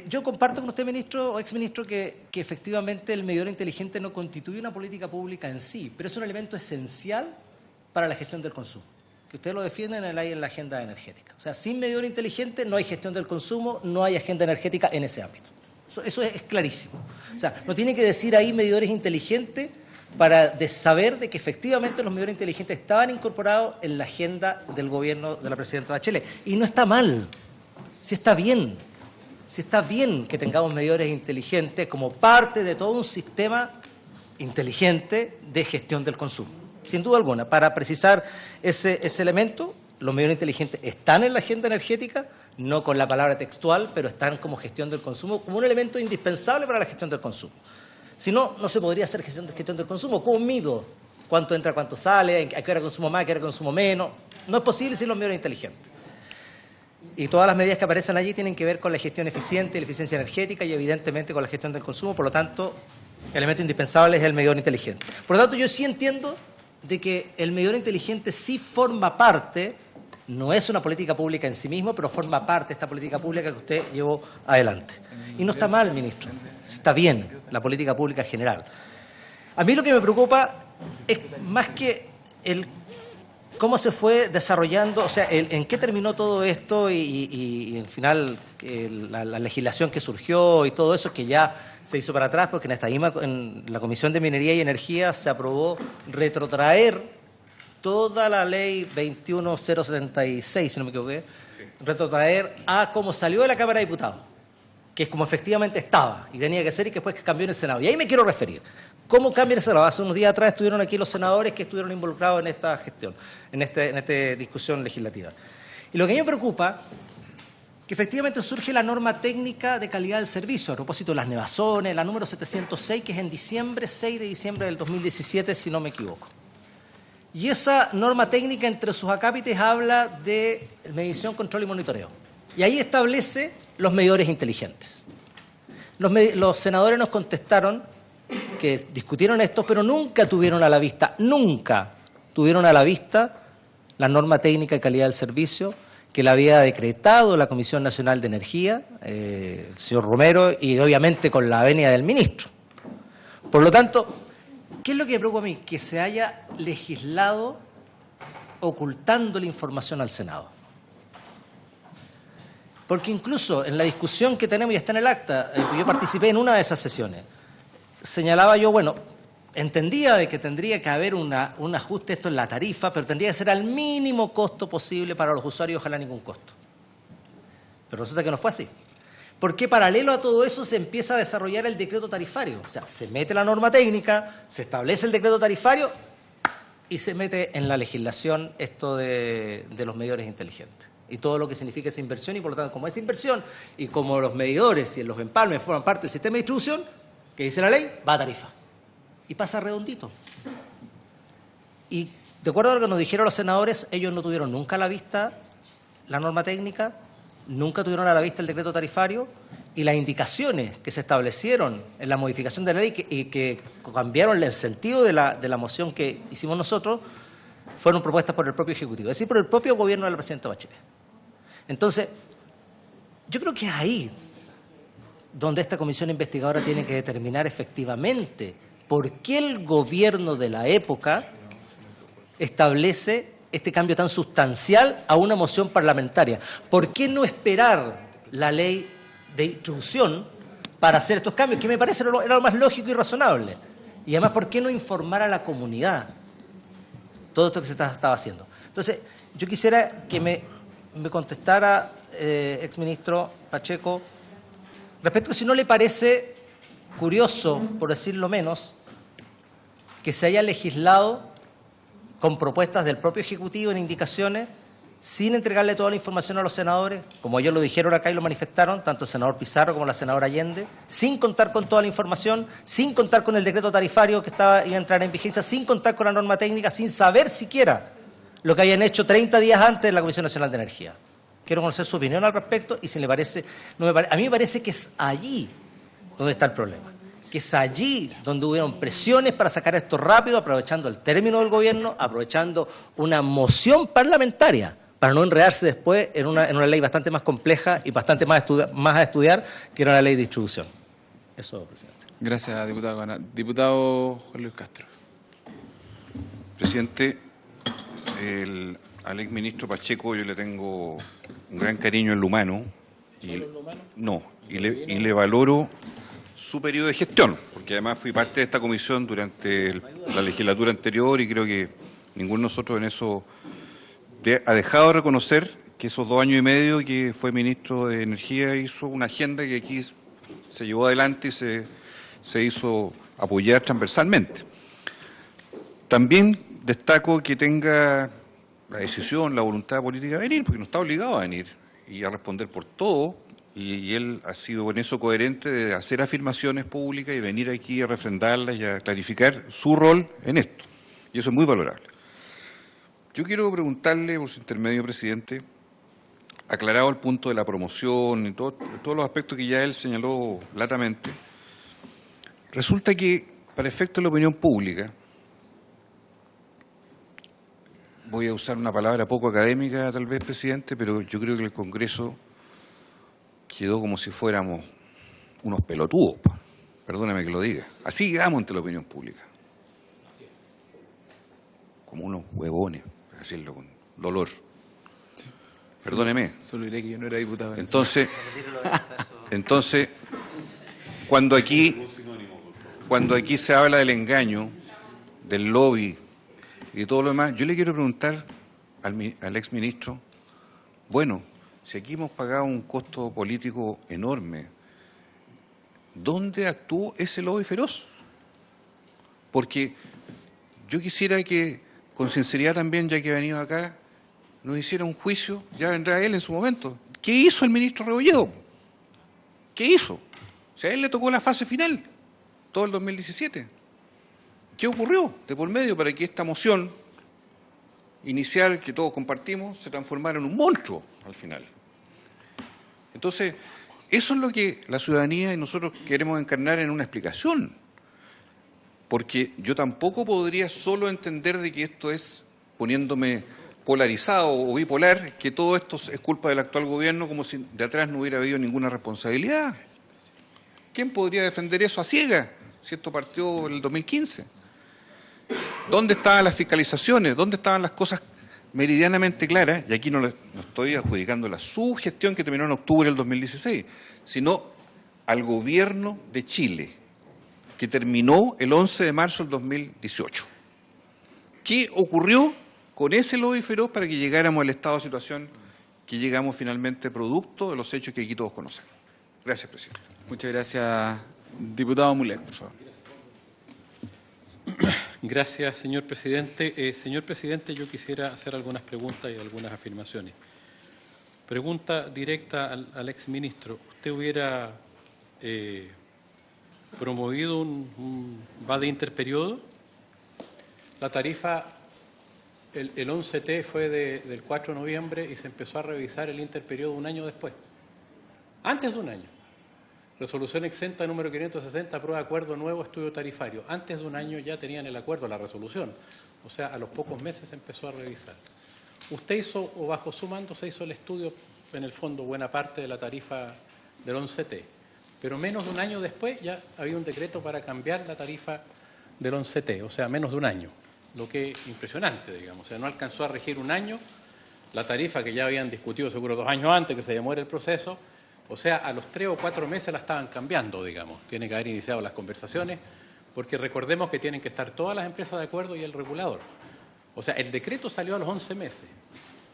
Yo comparto con usted, ministro o exministro, que efectivamente el medidor inteligente no constituye una política pública en sí, pero es un elemento esencial para la gestión del consumo, que ustedes lo defienden en la agenda energética. O sea, sin medidor inteligente no hay gestión del consumo, no hay agenda energética en ese ámbito. Eso es clarísimo. O sea, no tiene que decir ahí medidores inteligentes para saber de que efectivamente los medidores inteligentes estaban incorporados en la agenda del gobierno de la presidenta Bachelet. Y no está mal, sí está bien. Si está bien que tengamos medidores inteligentes como parte de todo un sistema inteligente de gestión del consumo. Sin duda alguna, para precisar ese elemento, los medidores inteligentes están en la agenda energética, no con la palabra textual, pero están como gestión del consumo, como un elemento indispensable para la gestión del consumo. Si no, no se podría hacer gestión del consumo. ¿Cómo mido cuánto entra, cuánto sale, a qué hora consumo más, a qué hora consumo menos? No es posible sin los medidores inteligentes. Y todas las medidas que aparecen allí tienen que ver con la gestión eficiente, la eficiencia energética y evidentemente con la gestión del consumo. Por lo tanto, el elemento indispensable es el medidor inteligente. Por lo tanto, yo sí entiendo de que el medidor inteligente sí forma parte, no es una política pública en sí mismo, pero forma parte de esta política pública que usted llevó adelante. Y no está mal, ministro, está bien la política pública en general. A mí lo que me preocupa es más que cómo se fue desarrollando, o sea, en qué terminó todo esto y al final la legislación que surgió y todo eso que ya se hizo para atrás, porque en la Comisión de Minería y Energía se aprobó retrotraer toda la ley 21076, si no me equivoqué, retrotraer a cómo salió de la Cámara de Diputados, que es como efectivamente estaba y tenía que ser y que después cambió en el Senado. Y ahí me quiero referir. ¿Cómo cambia el Senado? Hace unos días atrás estuvieron aquí los senadores que estuvieron involucrados en esta gestión, en esta discusión legislativa. Y lo que a mí me preocupa que efectivamente surge la norma técnica de calidad del servicio, a propósito de las nevazones, la número 706, que es en 6 de diciembre del 2017, si no me equivoco. Y esa norma técnica, entre sus acápites, habla de medición, control y monitoreo. Y ahí establece los medidores inteligentes. Los senadores nos contestaron que discutieron esto, pero nunca tuvieron a la vista la norma técnica de calidad del servicio que la había decretado la Comisión Nacional de Energía, el señor Romero, y obviamente con la venia del ministro. Por lo tanto, ¿qué es lo que me preocupa a mí? Que se haya legislado ocultando la información al Senado. Porque incluso en la discusión que tenemos, y está en el acta, yo participé en una de esas sesiones, señalaba yo, bueno, entendía de que tendría que haber un ajuste esto en la tarifa, pero tendría que ser al mínimo costo posible para los usuarios, ojalá ningún costo. Pero resulta que no fue así. Porque paralelo a todo eso se empieza a desarrollar el decreto tarifario. O sea, se mete la norma técnica, se establece el decreto tarifario y se mete en la legislación esto de los medidores inteligentes. Y todo lo que significa esa inversión, y por lo tanto, como es inversión, y como los medidores y los empalmes forman parte del sistema de distribución, que dice la ley, va a tarifa. Y pasa redondito. Y de acuerdo a lo que nos dijeron los senadores, ellos no tuvieron nunca a la vista la norma técnica, nunca tuvieron a la vista el decreto tarifario, y las indicaciones que se establecieron en la modificación de la ley y que cambiaron el sentido de la moción que hicimos nosotros, fueron propuestas por el propio Ejecutivo, es decir, por el propio gobierno de la presidenta Bachelet. Entonces, yo creo que es ahí donde esta comisión investigadora tiene que determinar efectivamente por qué el gobierno de la época establece este cambio tan sustancial a una moción parlamentaria. ¿Por qué no esperar la ley de distribución para hacer estos cambios? Que me parece era lo más lógico y razonable. Y además, ¿por qué no informar a la comunidad todo esto que se estaba haciendo? Entonces, yo quisiera que me contestara, exministro Pacheco, respecto a si no le parece curioso, por decirlo menos, que se haya legislado con propuestas del propio Ejecutivo en indicaciones, sin entregarle toda la información a los senadores, como ellos lo dijeron acá y lo manifestaron, tanto el senador Pizarro como la senadora Allende, sin contar con toda la información, sin contar con el decreto tarifario que iba a entrar en vigencia, sin contar con la norma técnica, sin saber siquiera lo que habían hecho 30 días antes en la Comisión Nacional de Energía. Quiero conocer su opinión al respecto y si le parece, a mí me parece que es allí donde está el problema, que es allí donde hubieron presiones para sacar esto rápido, aprovechando el término del gobierno, aprovechando una moción parlamentaria, para no enredarse después en una ley bastante más compleja y bastante más a estudiar, que era la ley de distribución. Eso, presidente. Gracias, diputado Gana. Diputado Juan Luis Castro. Presidente, al exministro Pacheco yo le tengo un gran cariño en lo humano. Y le valoro su periodo de gestión, porque además fui parte de esta comisión durante la legislatura anterior y creo que ninguno de nosotros en eso ha dejado de reconocer que esos 2 años y medio que fue ministro de Energía hizo una agenda que aquí se llevó adelante y se hizo apoyar transversalmente. También destaco que tenga la decisión, la voluntad política de venir, porque no está obligado a venir y a responder por todo, y él ha sido con eso coherente de hacer afirmaciones públicas y venir aquí a refrendarlas y a clarificar su rol en esto, y eso es muy valorable. Yo quiero preguntarle, por su intermedio, presidente, aclarado el punto de la promoción y todos los aspectos que ya él señaló latamente, resulta que, para efecto de la opinión pública, voy a usar una palabra poco académica tal vez, presidente, pero yo creo que el Congreso quedó como si fuéramos unos pelotudos, perdóneme que lo diga. Así quedamos ante la opinión pública. Como unos huevones, para decirlo con dolor. Perdóneme. Solo diré que yo no era diputado. Entonces, cuando aquí se habla del engaño, del lobby y todo lo demás, yo le quiero preguntar al exministro, bueno, si aquí hemos pagado un costo político enorme, ¿dónde actuó ese lobby feroz? Porque yo quisiera que, con sinceridad también, ya que ha venido acá, nos hiciera un juicio, ya vendrá él en su momento. ¿Qué hizo el ministro Rebolledo? ¿Qué hizo? O sea, a él le tocó la fase final, todo el 2017. ¿Qué ocurrió de por medio para que esta moción inicial que todos compartimos se transformara en un monstruo al final? Entonces, eso es lo que la ciudadanía y nosotros queremos encarnar en una explicación. Porque yo tampoco podría solo entender de que esto es, poniéndome polarizado o bipolar, que todo esto es culpa del actual gobierno, como si de atrás no hubiera habido ninguna responsabilidad. ¿Quién podría defender eso a ciegas si esto partió en el 2015? ¿Dónde estaban las fiscalizaciones? ¿Dónde estaban las cosas meridianamente claras? Y aquí no estoy adjudicando la subgestión que terminó en octubre del 2016, sino al gobierno de Chile, que terminó el 11 de marzo del 2018. ¿Qué ocurrió con ese lobby feroz para que llegáramos al estado de situación que llegamos finalmente producto de los hechos que aquí todos conocemos? Gracias, presidente. Muchas gracias. Diputado Mulet, por favor. Gracias, señor presidente. Señor presidente, yo quisiera hacer algunas preguntas y algunas afirmaciones. Pregunta directa al exministro. ¿Usted hubiera promovido un VADE interperiodo? La tarifa, el 11T fue del 4 de noviembre y se empezó a revisar el interperiodo un año después. Antes de un año. Resolución exenta número 560, aprueba acuerdo nuevo estudio tarifario. Antes de un año ya tenían el acuerdo, la resolución. O sea, a los pocos meses se empezó a revisar. Usted hizo, o bajo su mando, se hizo el estudio, en el fondo, buena parte de la tarifa del 11T. Pero menos de un año después ya había un decreto para cambiar la tarifa del 11T. O sea, menos de un año. Lo que es impresionante, digamos. O sea, no alcanzó a regir un año la tarifa que ya habían discutido seguro 2 años antes que se demore el proceso. O sea, a los 3 o 4 meses la estaban cambiando, digamos. Tiene que haber iniciado las conversaciones, porque recordemos que tienen que estar todas las empresas de acuerdo y el regulador. O sea, el decreto salió a los 11 meses.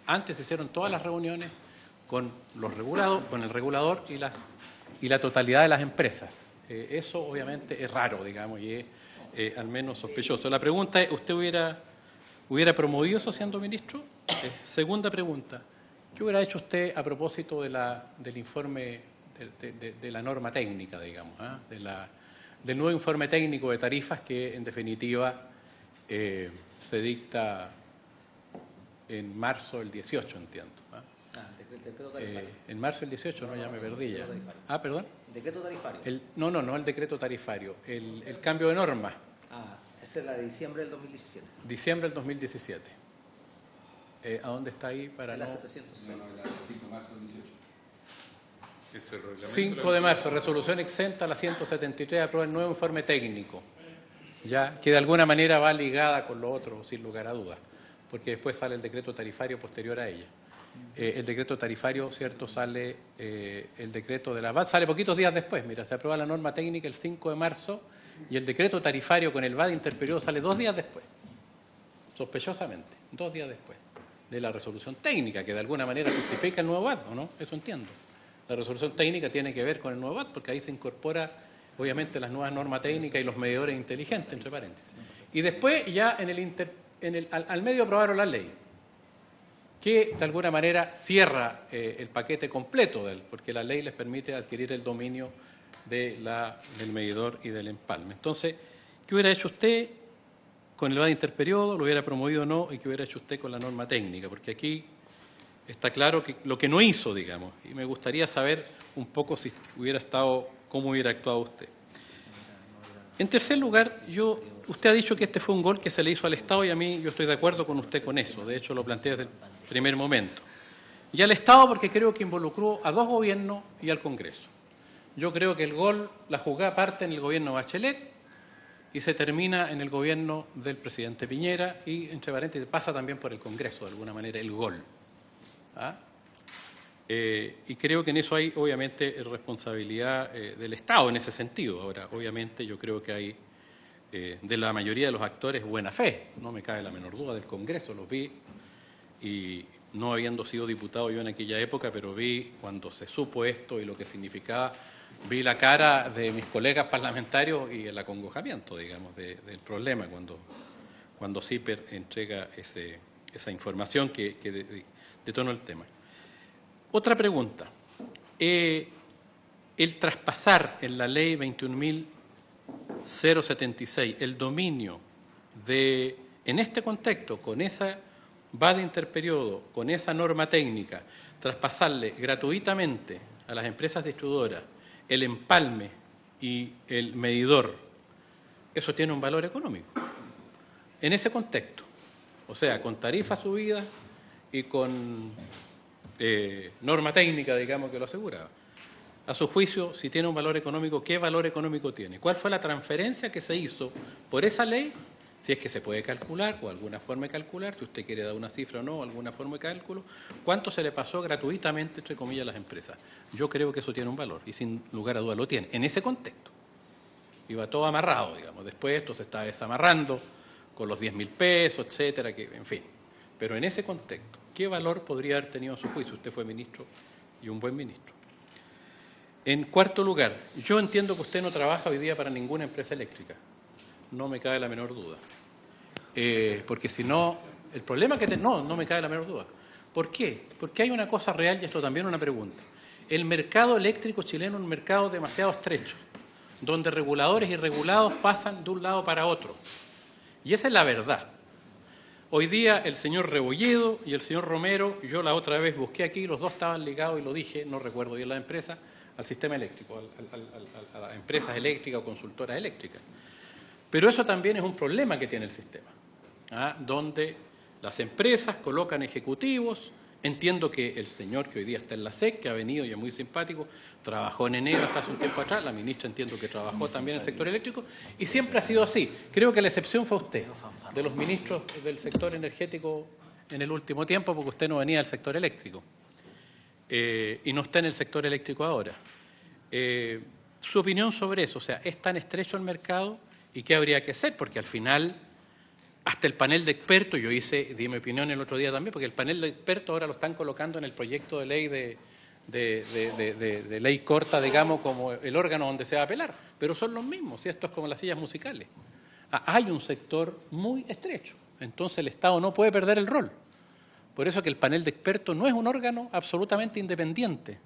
Antes se hicieron todas las reuniones con el regulador y la totalidad de las empresas. Eso obviamente es raro, digamos, y es al menos sospechoso. La pregunta es, ¿usted hubiera promovido eso siendo ministro? Segunda pregunta, ¿qué hubiera hecho usted a propósito del informe, de la norma técnica, digamos, del nuevo informe técnico de tarifas que, en definitiva, se dicta en marzo del 18, entiendo? Decreto tarifario. En marzo del 18, no, ya me perdí ya. Ah, perdón. Decreto tarifario. No el decreto tarifario, el cambio de norma. Esa es la de diciembre del 2017. Diciembre del 2017. ¿A dónde está ahí? Para la no... 706. 5 de marzo, resolución exenta a la 173, aprueba el nuevo informe técnico, ya que de alguna manera va ligada con lo otro, sin lugar a dudas, porque después sale el decreto tarifario posterior a ella. El decreto tarifario, cierto, sale el decreto de la VAT, sale poquitos días después. Mira, se aprueba la norma técnica el 5 de marzo y el decreto tarifario con el VAT interperiodo sale 2 días después, sospechosamente, 2 días después de la resolución técnica, que de alguna manera justifica el nuevo VAT, ¿o no? Eso entiendo. La resolución técnica tiene que ver con el nuevo VAT, porque ahí se incorpora, obviamente, las nuevas normas técnicas y los medidores inteligentes, entre paréntesis. Y después, ya al medio aprobaron la ley, que de alguna manera cierra el paquete completo de él, porque la ley les permite adquirir el dominio del medidor y del empalme. Entonces, ¿qué hubiera hecho usted con el VAT interperiodo? ¿Lo hubiera promovido o no? ¿Y qué hubiera hecho usted con la norma técnica? Porque aquí está claro que lo que no hizo, digamos, y me gustaría saber un poco si hubiera estado, cómo hubiera actuado usted. En tercer lugar, usted ha dicho que este fue un gol que se le hizo al Estado y a mí yo estoy de acuerdo con usted con eso, de hecho lo planteé desde el primer momento. Y al Estado porque creo que involucró a 2 gobiernos y al Congreso. Yo creo que el gol, la jugada parte en el gobierno Bachelet y se termina en el gobierno del presidente Piñera y, entre paréntesis, pasa también por el Congreso, de alguna manera, el gol. Y creo que en eso hay, obviamente, responsabilidad del Estado en ese sentido. Ahora, obviamente, yo creo que hay, de la mayoría de los actores, buena fe. No me cabe la menor duda del Congreso, los vi, y no habiendo sido diputado yo en aquella época, pero vi cuando se supo esto y lo que significaba, vi la cara de mis colegas parlamentarios y el acongojamiento, digamos, del problema cuando CIPER entrega esa información que detonó el tema. Otra pregunta. El traspasar en la ley 21.076 el dominio en este contexto, con esa VAT interperiodo, con esa norma técnica, traspasarle gratuitamente a las empresas distribuidoras el empalme y el medidor, eso tiene un valor económico. En ese contexto, o sea, con tarifas subidas y con norma técnica, digamos, que lo asegura. A su juicio, si tiene un valor económico, ¿qué valor económico tiene? ¿Cuál fue la transferencia que se hizo por esa ley? Si es que se puede calcular, o alguna forma de calcular, si usted quiere dar una cifra o no, alguna forma de cálculo, ¿cuánto se le pasó gratuitamente, entre comillas, a las empresas? Yo creo que eso tiene un valor, y sin lugar a duda lo tiene, en ese contexto. Iba todo amarrado, digamos. Después esto se está desamarrando con los 10.000 pesos, etcétera, que, en fin. Pero en ese contexto, ¿qué valor podría haber tenido a su juicio? Usted fue ministro y un buen ministro. En cuarto lugar, yo entiendo que usted no trabaja hoy día para ninguna empresa eléctrica. No me cabe la menor duda. Porque si no, el problema que no me cabe la menor duda. ¿Por qué? Porque hay una cosa real, y esto también es una pregunta. El mercado eléctrico chileno es un mercado demasiado estrecho, donde reguladores y regulados pasan de un lado para otro. Y esa es la verdad. Hoy día el señor Rebolledo y el señor Romero, yo la otra vez busqué aquí, los dos estaban ligados, y lo dije, no recuerdo bien la empresa, al sistema eléctrico, a las empresas eléctricas o consultoras eléctricas. Pero eso también es un problema que tiene el sistema, donde las empresas colocan ejecutivos. Entiendo que el señor que hoy día está en la SEC, que ha venido y es muy simpático, trabajó en enero hasta hace un tiempo atrás, la ministra entiendo que trabajó también en el sector eléctrico, y siempre ha sido así. Creo que la excepción fue usted, de los ministros del sector energético en el último tiempo, porque usted no venía del sector eléctrico, y no está en el sector eléctrico ahora. Su opinión sobre eso, o sea, ¿es tan estrecho el mercado? ¿Y qué habría que hacer? Porque al final, hasta el panel de expertos, yo di mi opinión el otro día también, porque el panel de expertos ahora lo están colocando en el proyecto de ley de de ley corta, digamos, como el órgano donde se va a apelar, pero son los mismos, y esto es como las sillas musicales. Hay un sector muy estrecho, entonces el Estado no puede perder el rol. Por eso que el panel de expertos no es un órgano absolutamente independiente.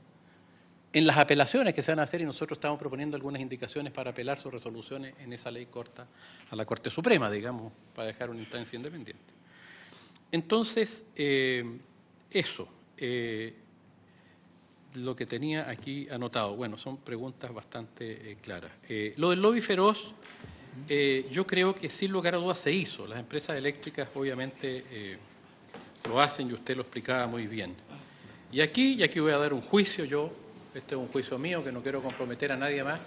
En las apelaciones que se van a hacer, y nosotros estamos proponiendo algunas indicaciones para apelar sus resoluciones en esa ley corta a la Corte Suprema, digamos, para dejar una instancia independiente. Entonces, eso, lo que tenía aquí anotado. Bueno, son preguntas bastante claras. Lo del lobby feroz, yo creo que sin lugar a dudas se hizo. Las empresas eléctricas obviamente lo hacen y usted lo explicaba muy bien. Y aquí voy a dar un juicio yo. Este es un juicio mío que no quiero comprometer a nadie más.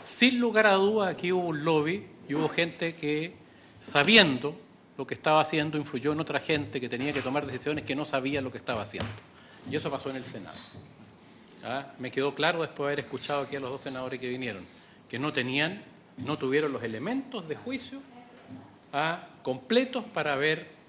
Sin lugar a dudas, aquí hubo un lobby y hubo gente que, sabiendo lo que estaba haciendo, influyó en otra gente que tenía que tomar decisiones que no sabía lo que estaba haciendo. Y eso pasó en el Senado. Me quedó claro después de haber escuchado aquí a los dos senadores que vinieron, que no tuvieron los elementos de juicio completos para haber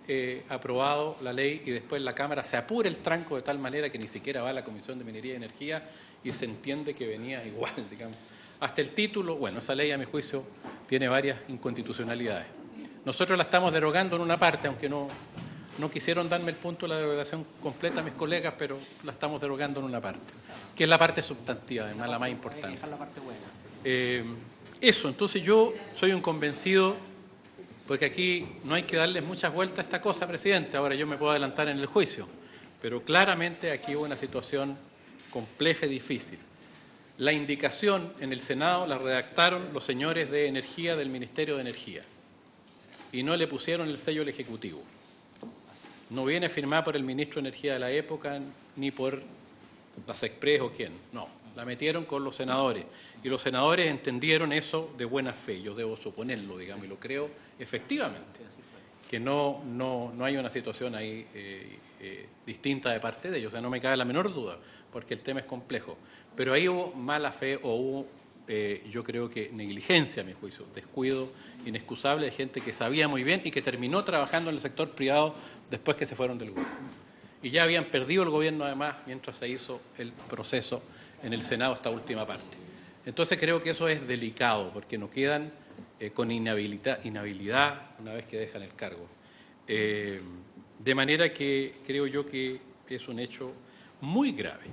aprobado la ley, y después la Cámara se apura el tranco de tal manera que ni siquiera va a la Comisión de Minería y Energía y se entiende que venía igual, digamos. Hasta el título, bueno, esa ley a mi juicio tiene varias inconstitucionalidades. Nosotros la estamos derogando en una parte, aunque no quisieron darme el punto de la derogación completa a mis colegas, pero la estamos derogando en una parte, que es la parte sustantiva, además la más importante. Eso, entonces yo soy un convencido, porque aquí no hay que darles muchas vueltas a esta cosa, presidente. Ahora yo me puedo adelantar en el juicio, pero claramente aquí hubo una situación compleja y difícil. La indicación en el Senado la redactaron los señores de Energía del Ministerio de Energía y no le pusieron el sello al Ejecutivo. No viene firmada por el ministro de Energía de la época ni por la SECPRES o quién, no. La metieron con los senadores y los senadores entendieron eso de buena fe, yo debo suponerlo, digamos, y lo creo efectivamente, que no hay una situación ahí distinta de parte de ellos, o sea, no me cabe la menor duda, porque el tema es complejo, pero ahí hubo mala fe o hubo, yo creo que negligencia, a mi juicio, descuido inexcusable de gente que sabía muy bien y que terminó trabajando en el sector privado después que se fueron del gobierno. Y ya habían perdido el gobierno además mientras se hizo el proceso en el Senado, esta última parte. Entonces creo que eso es delicado, porque no quedan con inhabilidad una vez que dejan el cargo. De manera que creo yo que es un hecho muy grave.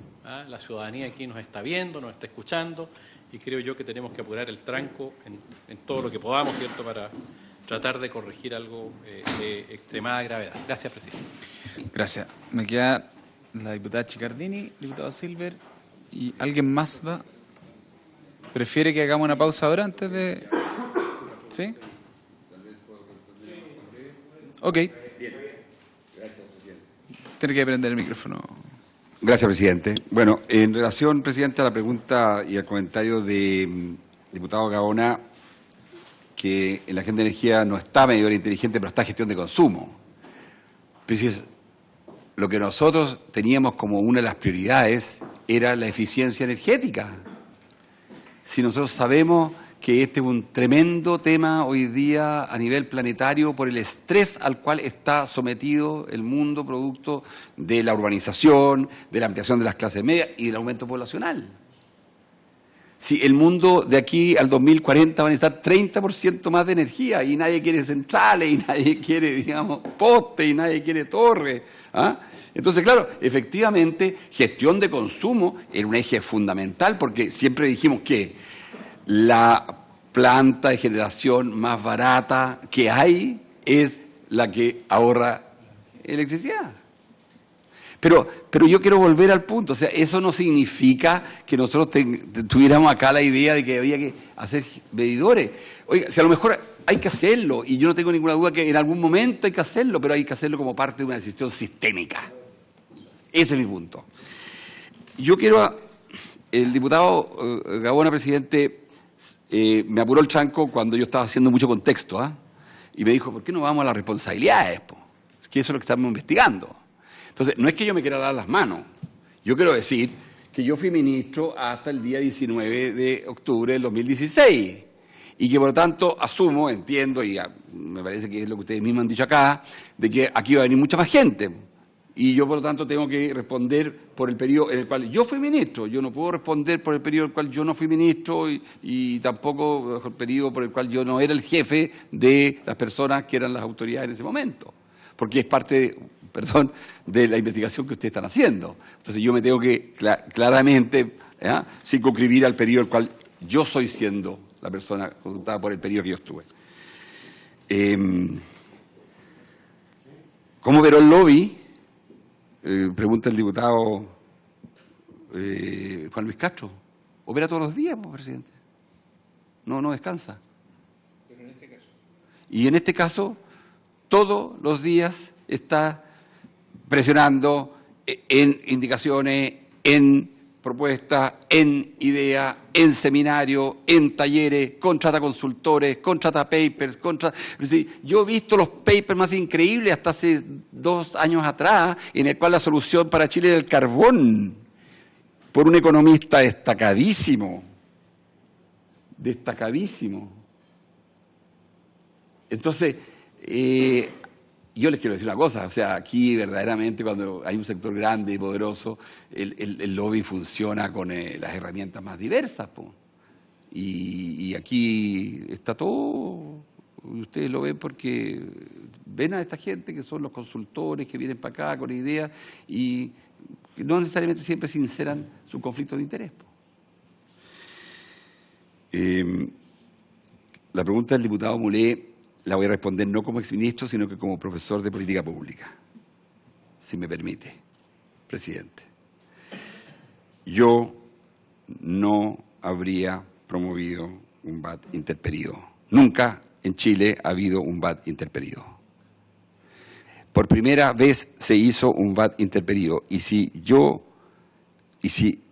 La ciudadanía aquí nos está viendo, nos está escuchando, y creo yo que tenemos que apurar el tranco en todo lo que podamos, ¿cierto?, para tratar de corregir algo de extremada gravedad. Gracias, presidente. Gracias. Me queda la diputada Chicardini, diputado Silver, y ¿alguien más va? ¿Prefiere que hagamos una pausa ahora antes de...? ¿Sí? Ok. Bien. Gracias, presidente. Tiene que prender el micrófono. Gracias, presidente. Bueno, en relación, presidente, a la pregunta y al comentario de diputado Gaona, que en la agenda de energía no está medidor inteligente, pero está gestión de consumo. Pues lo que nosotros teníamos como una de las prioridades era la eficiencia energética. Si nosotros sabemos que este es un tremendo tema hoy día a nivel planetario por el estrés al cual está sometido el mundo producto de la urbanización, de la ampliación de las clases medias y del aumento poblacional. Si el mundo de aquí al 2040 va a necesitar 30% más de energía y nadie quiere centrales y nadie quiere, digamos, postes y nadie quiere torres. Entonces, claro, efectivamente, gestión de consumo era un eje fundamental porque siempre dijimos que la planta de generación más barata que hay es la que ahorra electricidad. Pero yo quiero volver al punto, o sea, eso no significa que nosotros tuviéramos acá la idea de que había que hacer medidores. Oiga, si a lo mejor hay que hacerlo, y yo no tengo ninguna duda que en algún momento hay que hacerlo, pero hay que hacerlo como parte de una decisión sistémica. Ese es mi punto. Yo quiero, el diputado Gaona, presidente, me apuró el tranco cuando yo estaba haciendo mucho contexto, y me dijo, ¿por qué no vamos a las responsabilidades? Es que eso es lo que estamos investigando. Entonces, no es que yo me quiera dar las manos. Yo quiero decir que yo fui ministro hasta el día 19 de octubre del 2016 y que, por lo tanto, asumo, entiendo, y me parece que es lo que ustedes mismos han dicho acá, de que aquí va a venir mucha más gente. y yo por lo tanto tengo que responder por el periodo en el cual yo fui ministro. Yo no puedo responder por el periodo en el cual yo no fui ministro y tampoco por el periodo por el cual yo no era el jefe de las personas que eran las autoridades en ese momento, porque es parte, de la investigación que ustedes están haciendo. Entonces yo me tengo que claramente circunscribir al periodo en el cual yo soy siendo la persona consultada por el periodo que yo estuve. ¿Cómo verá el lobby? Pregunta el diputado Juan Luis Castro. ¿Opera todos los días, presidente? No descansa. Pero en este caso. Y en este caso, todos los días está presionando en indicaciones, en propuestas, en ideas, en seminarios, en talleres, contrata consultores, contrata papers, yo he visto los papers más increíbles hasta hace 2 años atrás, en el cual la solución para Chile era el carbón, por un economista destacadísimo. Entonces, yo les quiero decir una cosa, o sea, aquí verdaderamente cuando hay un sector grande y poderoso, el lobby funciona con las herramientas más diversas, po. Y aquí está todo, ustedes lo ven porque ven a esta gente que son los consultores que vienen para acá con ideas y no necesariamente siempre sinceran su conflicto de interés, po. La pregunta del diputado Mulé la voy a responder no como exministro, sino que como profesor de política pública, si me permite, presidente. Yo no habría promovido un VAT interperido. Nunca en Chile ha habido un VAT interperido. Por primera vez se hizo un VAT interperido. Y si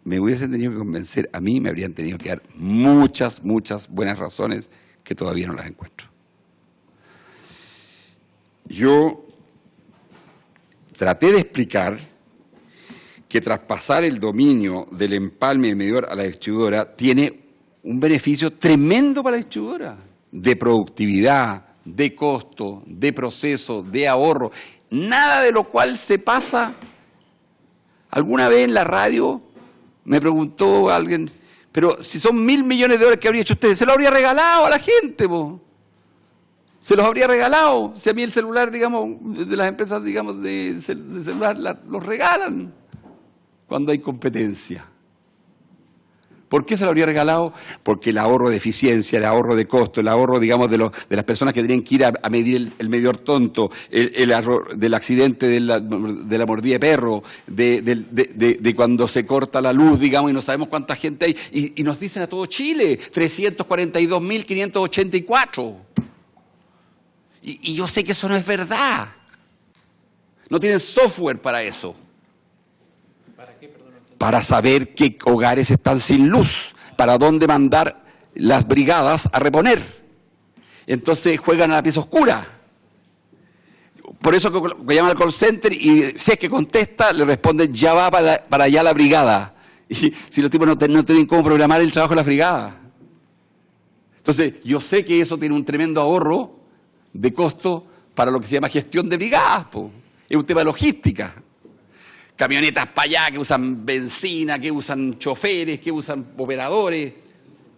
me hubiesen tenido que convencer a mí, me habrían tenido que dar muchas buenas razones que todavía no las encuentro. Yo traté de explicar que traspasar el dominio del empalme de medidor a la distribuidora tiene un beneficio tremendo para la distribuidora, de productividad, de costo, de proceso, de ahorro, nada de lo cual se pasa. Alguna vez en la radio me preguntó alguien, pero si son $1.000 millones que habría hecho usted, se lo habría regalado a la gente, po. Se los habría regalado. Si a mí el celular, digamos, de las empresas, digamos, de celular, los regalan cuando hay competencia. ¿Por qué se lo habría regalado? Porque el ahorro de eficiencia, el ahorro de costo, el ahorro, digamos, de las personas que tenían que ir a medir el medidor tonto, el ahorro del accidente de la mordida de perro, de cuando se corta la luz, digamos, y no sabemos cuánta gente hay, y nos dicen a todo Chile, 342.584. Y yo sé que eso no es verdad. No tienen software para eso. ¿Para qué? Perdón, para saber qué hogares están sin luz, para dónde mandar las brigadas a reponer. Entonces juegan a la pieza oscura. Por eso que llaman al call center y si es que contesta, le responden ya va para allá la brigada. Y si los tipos no tienen cómo programar el trabajo de la brigada. Entonces yo sé que eso tiene un tremendo ahorro de costo para lo que se llama gestión de brigadas, po. Es un tema de logística. Camionetas para allá que usan benzina, que usan choferes, que usan operadores.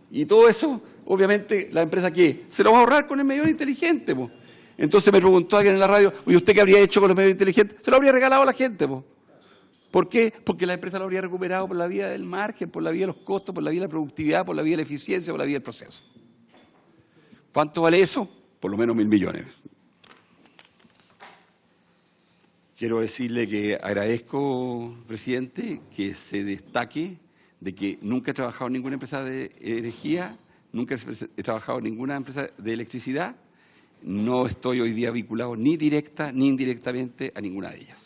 Y todo eso, obviamente, la empresa ¿qué? Se lo va a ahorrar con el medidor inteligente, po. Entonces me preguntó alguien en la radio, oye, ¿usted qué habría hecho con los medidores inteligentes? Se lo habría regalado a la gente, po. ¿Por qué? Porque la empresa lo habría recuperado por la vía del margen, por la vía de los costos, por la vía de la productividad, por la vía de la eficiencia, por la vía del proceso. ¿Cuánto vale eso? Por lo menos 1.000 millones. Quiero decirle que agradezco, presidente, que se destaque de que nunca he trabajado en ninguna empresa de energía, nunca he trabajado en ninguna empresa de electricidad, no estoy hoy día vinculado ni directa ni indirectamente a ninguna de ellas.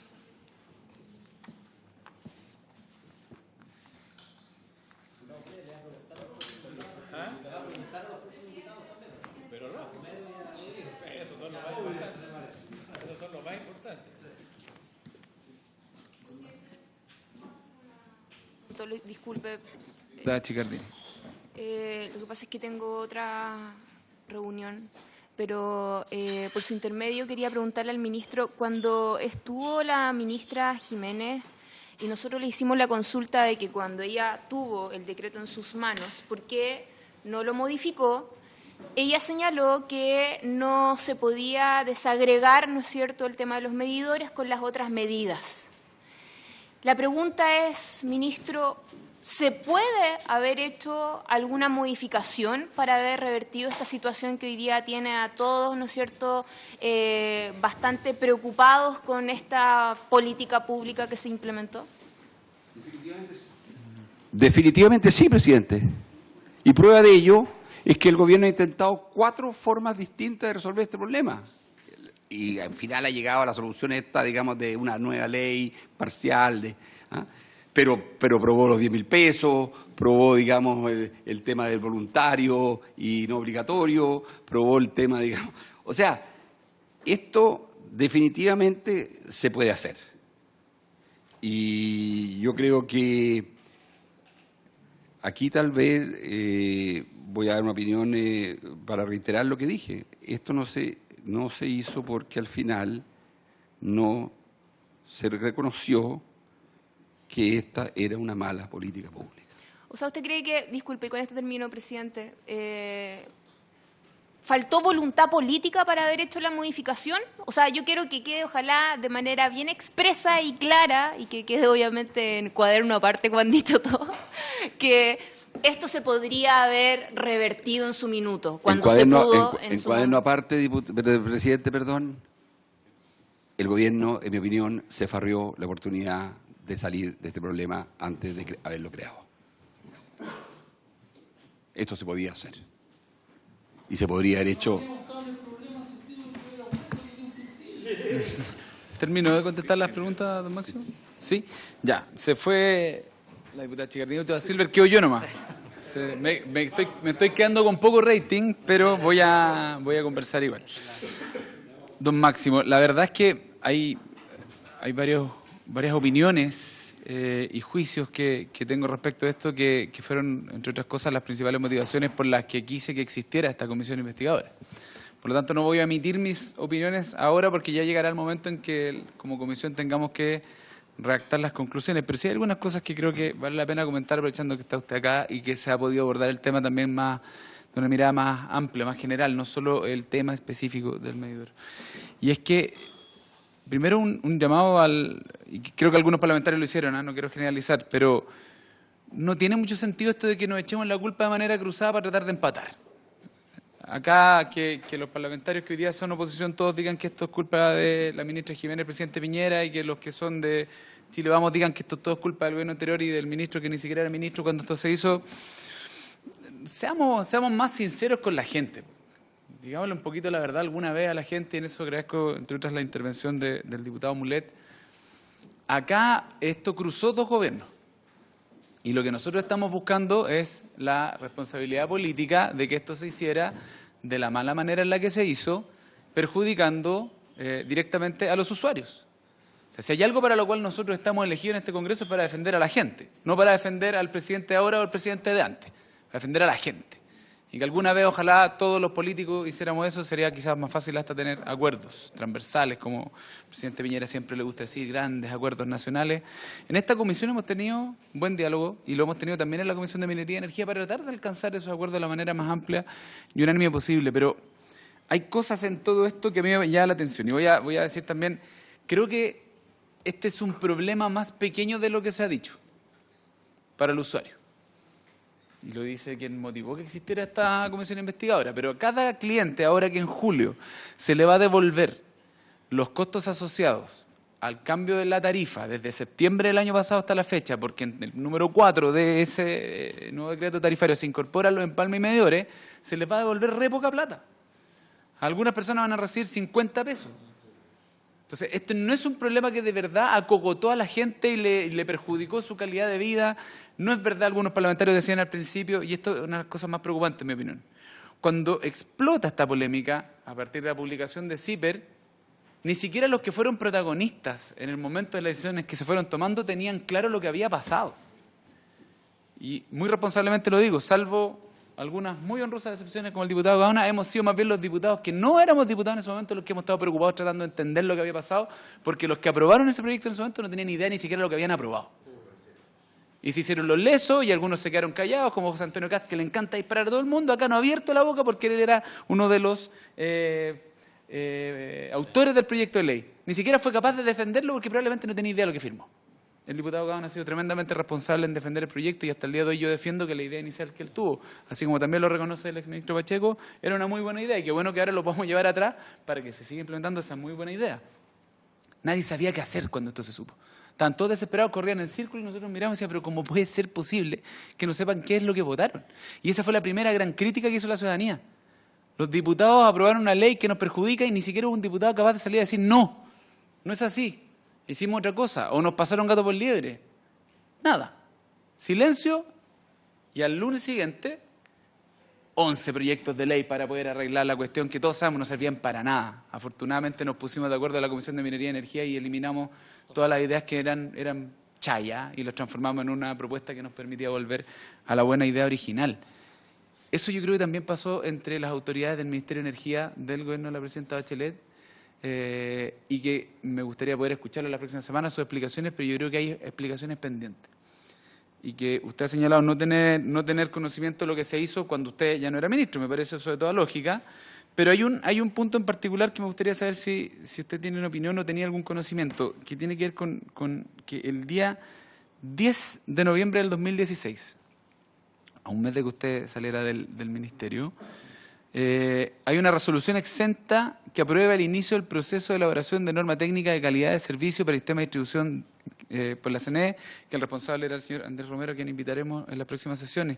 Disculpe. Da, Chicardini. Lo que pasa es que tengo otra reunión, pero por su intermedio quería preguntarle al ministro, cuando estuvo la ministra Jiménez y nosotros le hicimos la consulta de que cuando ella tuvo el decreto en sus manos, ¿por qué no lo modificó? Ella señaló que no se podía desagregar, ¿no es cierto?, el tema de los medidores con las otras medidas. La pregunta es, ministro, ¿se puede haber hecho alguna modificación para haber revertido esta situación que hoy día tiene a todos, ¿no es cierto?, bastante preocupados con esta política pública que se implementó? Definitivamente sí, presidente. Y prueba de ello es que el gobierno ha intentado 4 formas distintas de resolver este problema. Y al final ha llegado a la solución esta, digamos, de una nueva ley parcial, pero probó los 10.000 pesos, probó, digamos, el tema del voluntario y no obligatorio, probó el tema, digamos... O sea, esto definitivamente se puede hacer. Y yo creo que aquí tal vez voy a dar una opinión para reiterar lo que dije. Esto no se hizo porque al final no se reconoció que esta era una mala política pública. O sea, ¿usted cree que, disculpe, y con esto termino, presidente, faltó voluntad política para haber hecho la modificación? O sea, yo quiero que quede, ojalá, de manera bien expresa y clara, y que quede obviamente en cuaderno aparte cuando han dicho todo, que esto se podría haber revertido en su minuto, cuando se pudo en su cuaderno aparte, presidente, perdón, el gobierno, en mi opinión, se farrió la oportunidad de salir de este problema antes de haberlo creado. Esto se podía hacer. Y se podría haber hecho... ¿Termino de contestar las preguntas, don Máximo? Sí, ya. Se fue la diputada Chicardino Silver, quedo yo nomás. Me estoy quedando con poco rating, pero voy a conversar igual. Don Máximo, la verdad es que hay varias opiniones y juicios que tengo respecto a esto que fueron, entre otras cosas, las principales motivaciones por las que quise que existiera esta comisión investigadora. Por lo tanto, no voy a emitir mis opiniones ahora porque ya llegará el momento en que como comisión tengamos que redactar las conclusiones. Pero sí hay algunas cosas que creo que vale la pena comentar aprovechando que está usted acá y que se ha podido abordar el tema también más de una mirada más amplia, más general, no solo el tema específico del medidor. Y es que primero un llamado y creo que algunos parlamentarios lo hicieron, no quiero generalizar, pero no tiene mucho sentido esto de que nos echemos la culpa de manera cruzada para tratar de empatar. Acá que los parlamentarios que hoy día son oposición todos digan que esto es culpa de la ministra Jiménez, el presidente Piñera, y que los que son de Chile Vamos digan que esto todo es culpa del gobierno anterior y del ministro que ni siquiera era ministro cuando esto se hizo. Seamos más sinceros con la gente. Digámosle un poquito la verdad alguna vez a la gente, y en eso agradezco, entre otras, la intervención del diputado Mulet. Acá esto cruzó 2 gobiernos. Y lo que nosotros estamos buscando es la responsabilidad política de que esto se hiciera de la mala manera en la que se hizo, perjudicando directamente a los usuarios. O sea, si hay algo para lo cual nosotros estamos elegidos en este Congreso es para defender a la gente, no para defender al presidente de ahora o al presidente de antes, para defender a la gente. Y que alguna vez, ojalá, todos los políticos hiciéramos eso, sería quizás más fácil hasta tener acuerdos transversales, como el presidente Piñera siempre le gusta decir, grandes acuerdos nacionales. En esta comisión hemos tenido un buen diálogo, y lo hemos tenido también en la Comisión de Minería y Energía, para tratar de alcanzar esos acuerdos de la manera más amplia y unánime posible. Pero hay cosas en todo esto que a mí me llama la atención. Y voy a decir también, creo que este es un problema más pequeño de lo que se ha dicho para el usuario. Y lo dice quien motivó que existiera esta comisión investigadora, pero a cada cliente, ahora que en julio se le va a devolver los costos asociados al cambio de la tarifa desde septiembre del año pasado hasta la fecha, porque en el número 4 de ese nuevo decreto tarifario se incorporan los empalmes y medidores, se les va a devolver re poca plata. Algunas personas van a recibir 50 pesos. Entonces, este no es un problema que de verdad acogotó a la gente y le perjudicó su calidad de vida. No es verdad, algunos parlamentarios decían al principio, y esto es una de las cosas más preocupantes en mi opinión. Cuando explota esta polémica, a partir de la publicación de CIPER, ni siquiera los que fueron protagonistas en el momento de las decisiones que se fueron tomando tenían claro lo que había pasado. Y muy responsablemente lo digo, salvo algunas muy honrosas excepciones como el diputado Gaona, hemos sido más bien los diputados que no éramos diputados en ese momento los que hemos estado preocupados tratando de entender lo que había pasado, porque los que aprobaron ese proyecto en ese momento no tenían idea ni siquiera de lo que habían aprobado. Y se hicieron los lesos y algunos se quedaron callados, como José Antonio Kast, que le encanta disparar a todo el mundo. Acá no ha abierto la boca porque él era uno de los autores del proyecto de ley. Ni siquiera fue capaz de defenderlo porque probablemente no tenía idea de lo que firmó. El diputado Gaona ha sido tremendamente responsable en defender el proyecto y hasta el día de hoy yo defiendo que la idea inicial que él tuvo, así como también lo reconoce el exministro Pacheco, era una muy buena idea y qué bueno que ahora lo podamos llevar atrás para que se siga implementando esa muy buena idea. Nadie sabía qué hacer cuando esto se supo. Estaban todos desesperados, corrían en el círculo y nosotros miramos y decíamos, pero ¿cómo puede ser posible que no sepan qué es lo que votaron? Y esa fue la primera gran crítica que hizo la ciudadanía. Los diputados aprobaron una ley que nos perjudica y ni siquiera hubo un diputado capaz de salir a decir no, no es así. Hicimos otra cosa, o nos pasaron gato por liebre. Nada. Silencio, y al lunes siguiente, 11 proyectos de ley para poder arreglar la cuestión que todos sabemos no servían para nada. Afortunadamente nos pusimos de acuerdo en la Comisión de Minería y Energía y eliminamos todas las ideas que eran chaya y los transformamos en una propuesta que nos permitía volver a la buena idea original. Eso yo creo que también pasó entre las autoridades del Ministerio de Energía del gobierno de la presidenta Bachelet, y que me gustaría poder escucharlo la próxima semana, sus explicaciones, pero yo creo que hay explicaciones pendientes. Y que usted ha señalado no tener conocimiento de lo que se hizo cuando usted ya no era ministro, me parece eso de toda lógica, pero hay un punto en particular que me gustaría saber si usted tiene una opinión o tenía algún conocimiento, que tiene que ver con que el día 10 de noviembre del 2016, a un mes de que usted saliera del ministerio, hay una resolución exenta que aprueba el inicio del proceso de elaboración de norma técnica de calidad de servicio para el sistema de distribución por la CNE, que el responsable era el señor Andrés Romero, a quien invitaremos en las próximas sesiones.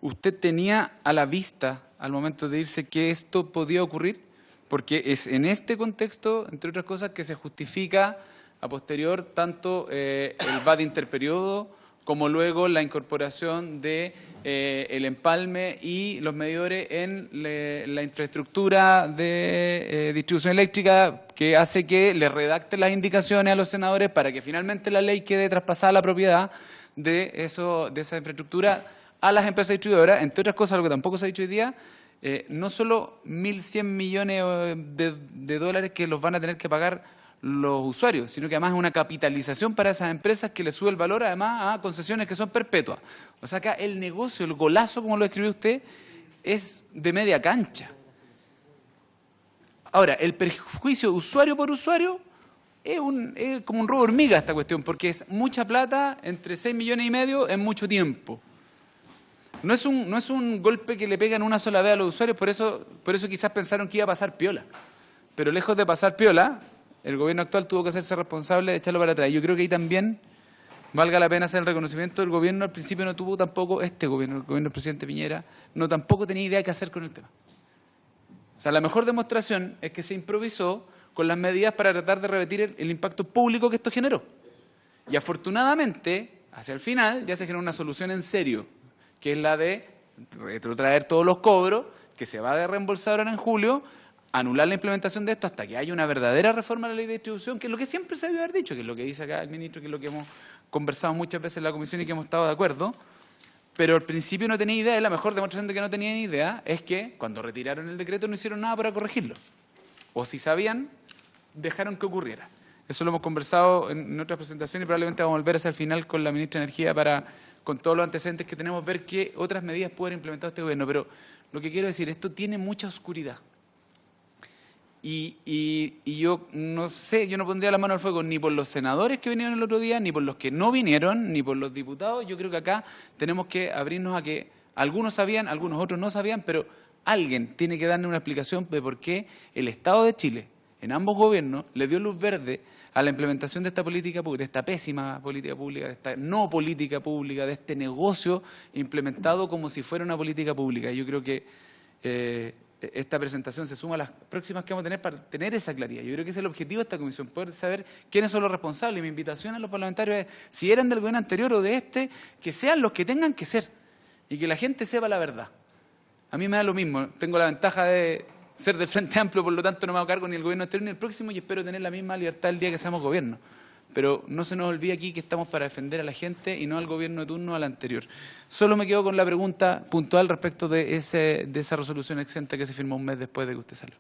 ¿Usted tenía a la vista, al momento de irse, que esto podía ocurrir? Porque es en este contexto, entre otras cosas, que se justifica a posterior tanto el VAT interperiodo como luego la incorporación de el empalme y los medidores en la infraestructura de distribución eléctrica, que hace que le redacten las indicaciones a los senadores para que finalmente la ley quede traspasada a la propiedad de esa infraestructura a las empresas distribuidoras. Entre otras cosas, algo que tampoco se ha dicho hoy día, no solo 1.100 millones de dólares que los van a tener que pagar los usuarios, sino que además es una capitalización para esas empresas que le sube el valor además a concesiones que son perpetuas. O sea, acá el negocio, el golazo, como lo escribió usted, es de media cancha. Ahora, el perjuicio usuario por usuario es como un robo hormiga esta cuestión, porque es mucha plata entre 6,5 millones en mucho tiempo. No es un golpe que le pegan una sola vez a los usuarios, por eso quizás pensaron que iba a pasar piola. Pero lejos de pasar piola, el gobierno actual tuvo que hacerse responsable de echarlo para atrás. Yo creo que ahí también valga la pena hacer el reconocimiento. El gobierno al principio no tuvo tampoco, el gobierno del presidente Piñera, tampoco tenía idea de qué hacer con el tema. O sea, la mejor demostración es que se improvisó con las medidas para tratar de revertir el impacto público que esto generó. Y afortunadamente, hacia el final, ya se generó una solución en serio, que es la de retrotraer todos los cobros, que se va a reembolsar ahora en julio, anular la implementación de esto hasta que haya una verdadera reforma de la ley de distribución, que es lo que siempre se debe haber dicho, que es lo que dice acá el ministro, que es lo que hemos conversado muchas veces en la comisión y que hemos estado de acuerdo, pero al principio no tenía idea, y la mejor demostración de que no tenían idea es que cuando retiraron el decreto no hicieron nada para corregirlo. O si sabían, dejaron que ocurriera. Eso lo hemos conversado en otras presentaciones y probablemente vamos a volver hacia el final con la ministra de Energía para, con todos los antecedentes que tenemos, ver qué otras medidas puede haber implementado este gobierno. Pero lo que quiero decir, esto tiene mucha oscuridad. Y yo no sé, yo no pondría la mano al fuego ni por los senadores que vinieron el otro día, ni por los que no vinieron, ni por los diputados. Yo creo que acá tenemos que abrirnos a que algunos sabían, algunos otros no sabían, pero alguien tiene que darle una explicación de por qué el Estado de Chile, en ambos gobiernos, le dio luz verde a la implementación de esta política pública, de esta pésima política pública, de esta no política pública, de este negocio implementado como si fuera una política pública. Yo creo que esta presentación se suma a las próximas que vamos a tener para tener esa claridad. Yo creo que ese es el objetivo de esta comisión, poder saber quiénes son los responsables. Y mi invitación a los parlamentarios es, si eran del gobierno anterior o de este, que sean los que tengan que ser y que la gente sepa la verdad. A mí me da lo mismo, tengo la ventaja de ser del Frente Amplio, por lo tanto no me hago cargo ni el gobierno anterior ni el próximo y espero tener la misma libertad el día que seamos gobierno. pero no se nos olvide aquí que estamos para defender a la gente y no al gobierno de turno, al anterior. Solo me quedo con la pregunta puntual respecto de esa resolución exenta que se firmó un mes después de que usted salió.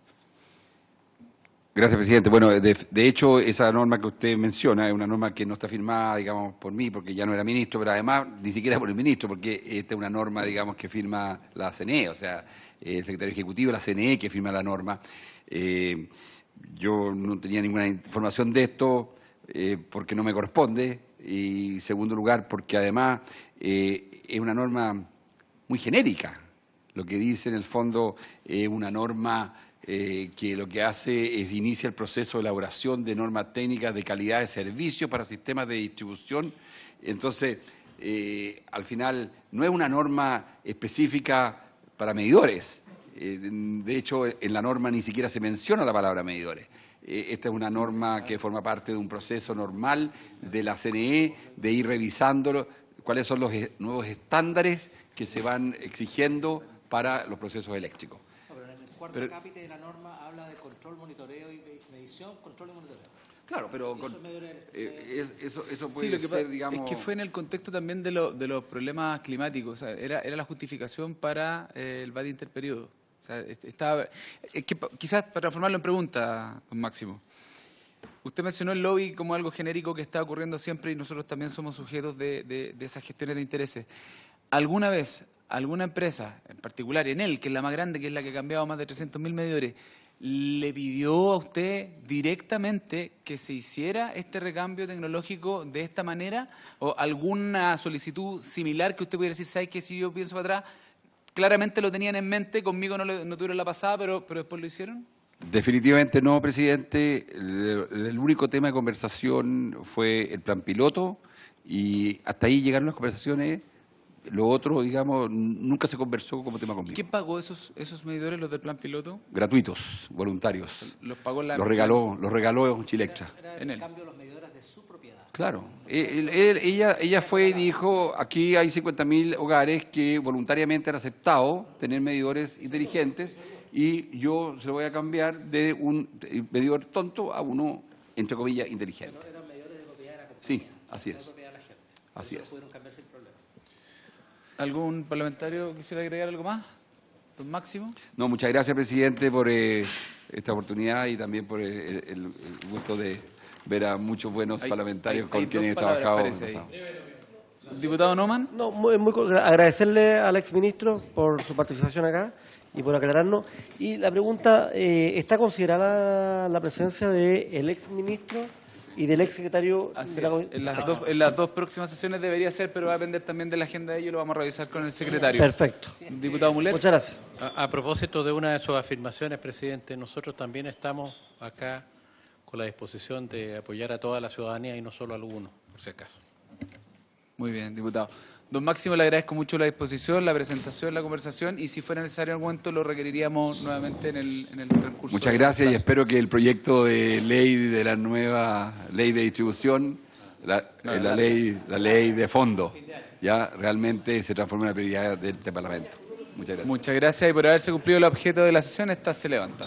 Gracias, presidente. Bueno, de hecho, esa norma que usted menciona es una norma que no está firmada, digamos, por mí, porque ya no era ministro, pero además ni siquiera por el ministro, porque esta es una norma, digamos, que firma la CNE, o sea, el secretario ejecutivo de la CNE que firma la norma. Yo no tenía ninguna información de esto porque no me corresponde, y segundo lugar, porque además es una norma muy genérica. Lo que dice en el fondo es una norma que lo que hace es inicia el proceso de elaboración de normas técnicas de calidad de servicio para sistemas de distribución. Entonces, al final, no es una norma específica para medidores. De hecho, en la norma ni siquiera se menciona la palabra medidores. Esta es una norma que forma parte de un proceso normal de la CNE, de ir revisando cuáles son los nuevos estándares que se van exigiendo para los procesos eléctricos. El cuarto capítulo de la norma habla de control, monitoreo y medición, control y monitoreo. Claro, pero eso puede sí, lo que ser, digamos... es que fue en el contexto también de los problemas climáticos. O sea, era la justificación para el VAT interperiodo. O sea, quizás para transformarlo en pregunta, don Máximo. Usted mencionó el lobby como algo genérico que está ocurriendo siempre y nosotros también somos sujetos de esas gestiones de intereses. ¿Alguna vez alguna empresa, en particular Enel, que es la más grande, que es la que ha cambiado más de 300.000 medidores, le pidió a usted directamente que se hiciera este recambio tecnológico de esta manera? ¿O alguna solicitud similar que usted pudiera decir, ¿sabes que si yo pienso para atrás, claramente lo tenían en mente, conmigo no tuvieron la pasada, pero después lo hicieron? Definitivamente no, presidente. El único tema de conversación fue el plan piloto y hasta ahí llegaron las conversaciones. Lo otro, digamos, nunca se conversó como tema conmigo. ¿Quién pagó esos medidores, los del plan piloto? Gratuitos, voluntarios. ¿Los pagó los regaló Chilectra. Era el cambio de los medidores de su propiedad. Claro. Ella fue y dijo, aquí hay 50.000 hogares que voluntariamente han aceptado tener medidores inteligentes y yo se lo voy a cambiar de un medidor tonto a uno, entre comillas, inteligente. No eran medidores de propiedad de la compañía. Sí, así es. De propiedad de la gente. Así es. Pudieron cambiar sin problema. ¿Algún parlamentario quisiera agregar algo más? Don Máximo. No, muchas gracias, presidente, por esta oportunidad y también por el gusto de ver a muchos buenos parlamentarios con quienes he trabajado. Diputado Noman. No, agradecerle al exministro por su participación acá y por aclararnos. Y la pregunta, ¿está considerada la presencia del exministro y del exsecretario? En las dos próximas sesiones debería ser, pero va a depender también de la agenda de ellos, lo vamos a revisar con el secretario. Perfecto. Diputado Mulet. Muchas gracias. A propósito de una de sus afirmaciones, presidente, nosotros también estamos acá con la disposición de apoyar a toda la ciudadanía y no solo a algunos, por si acaso. Muy bien, diputado. Don Máximo, le agradezco mucho la disposición, la presentación, la conversación, y si fuera necesario en algún momento lo requeriríamos nuevamente en el transcurso. Muchas gracias y espero que el proyecto de ley de la nueva ley de distribución, la ley de fondo, ya realmente se transforme en una prioridad de este Parlamento. Muchas gracias. Muchas gracias y por haberse cumplido el objeto de la sesión, esta se levanta.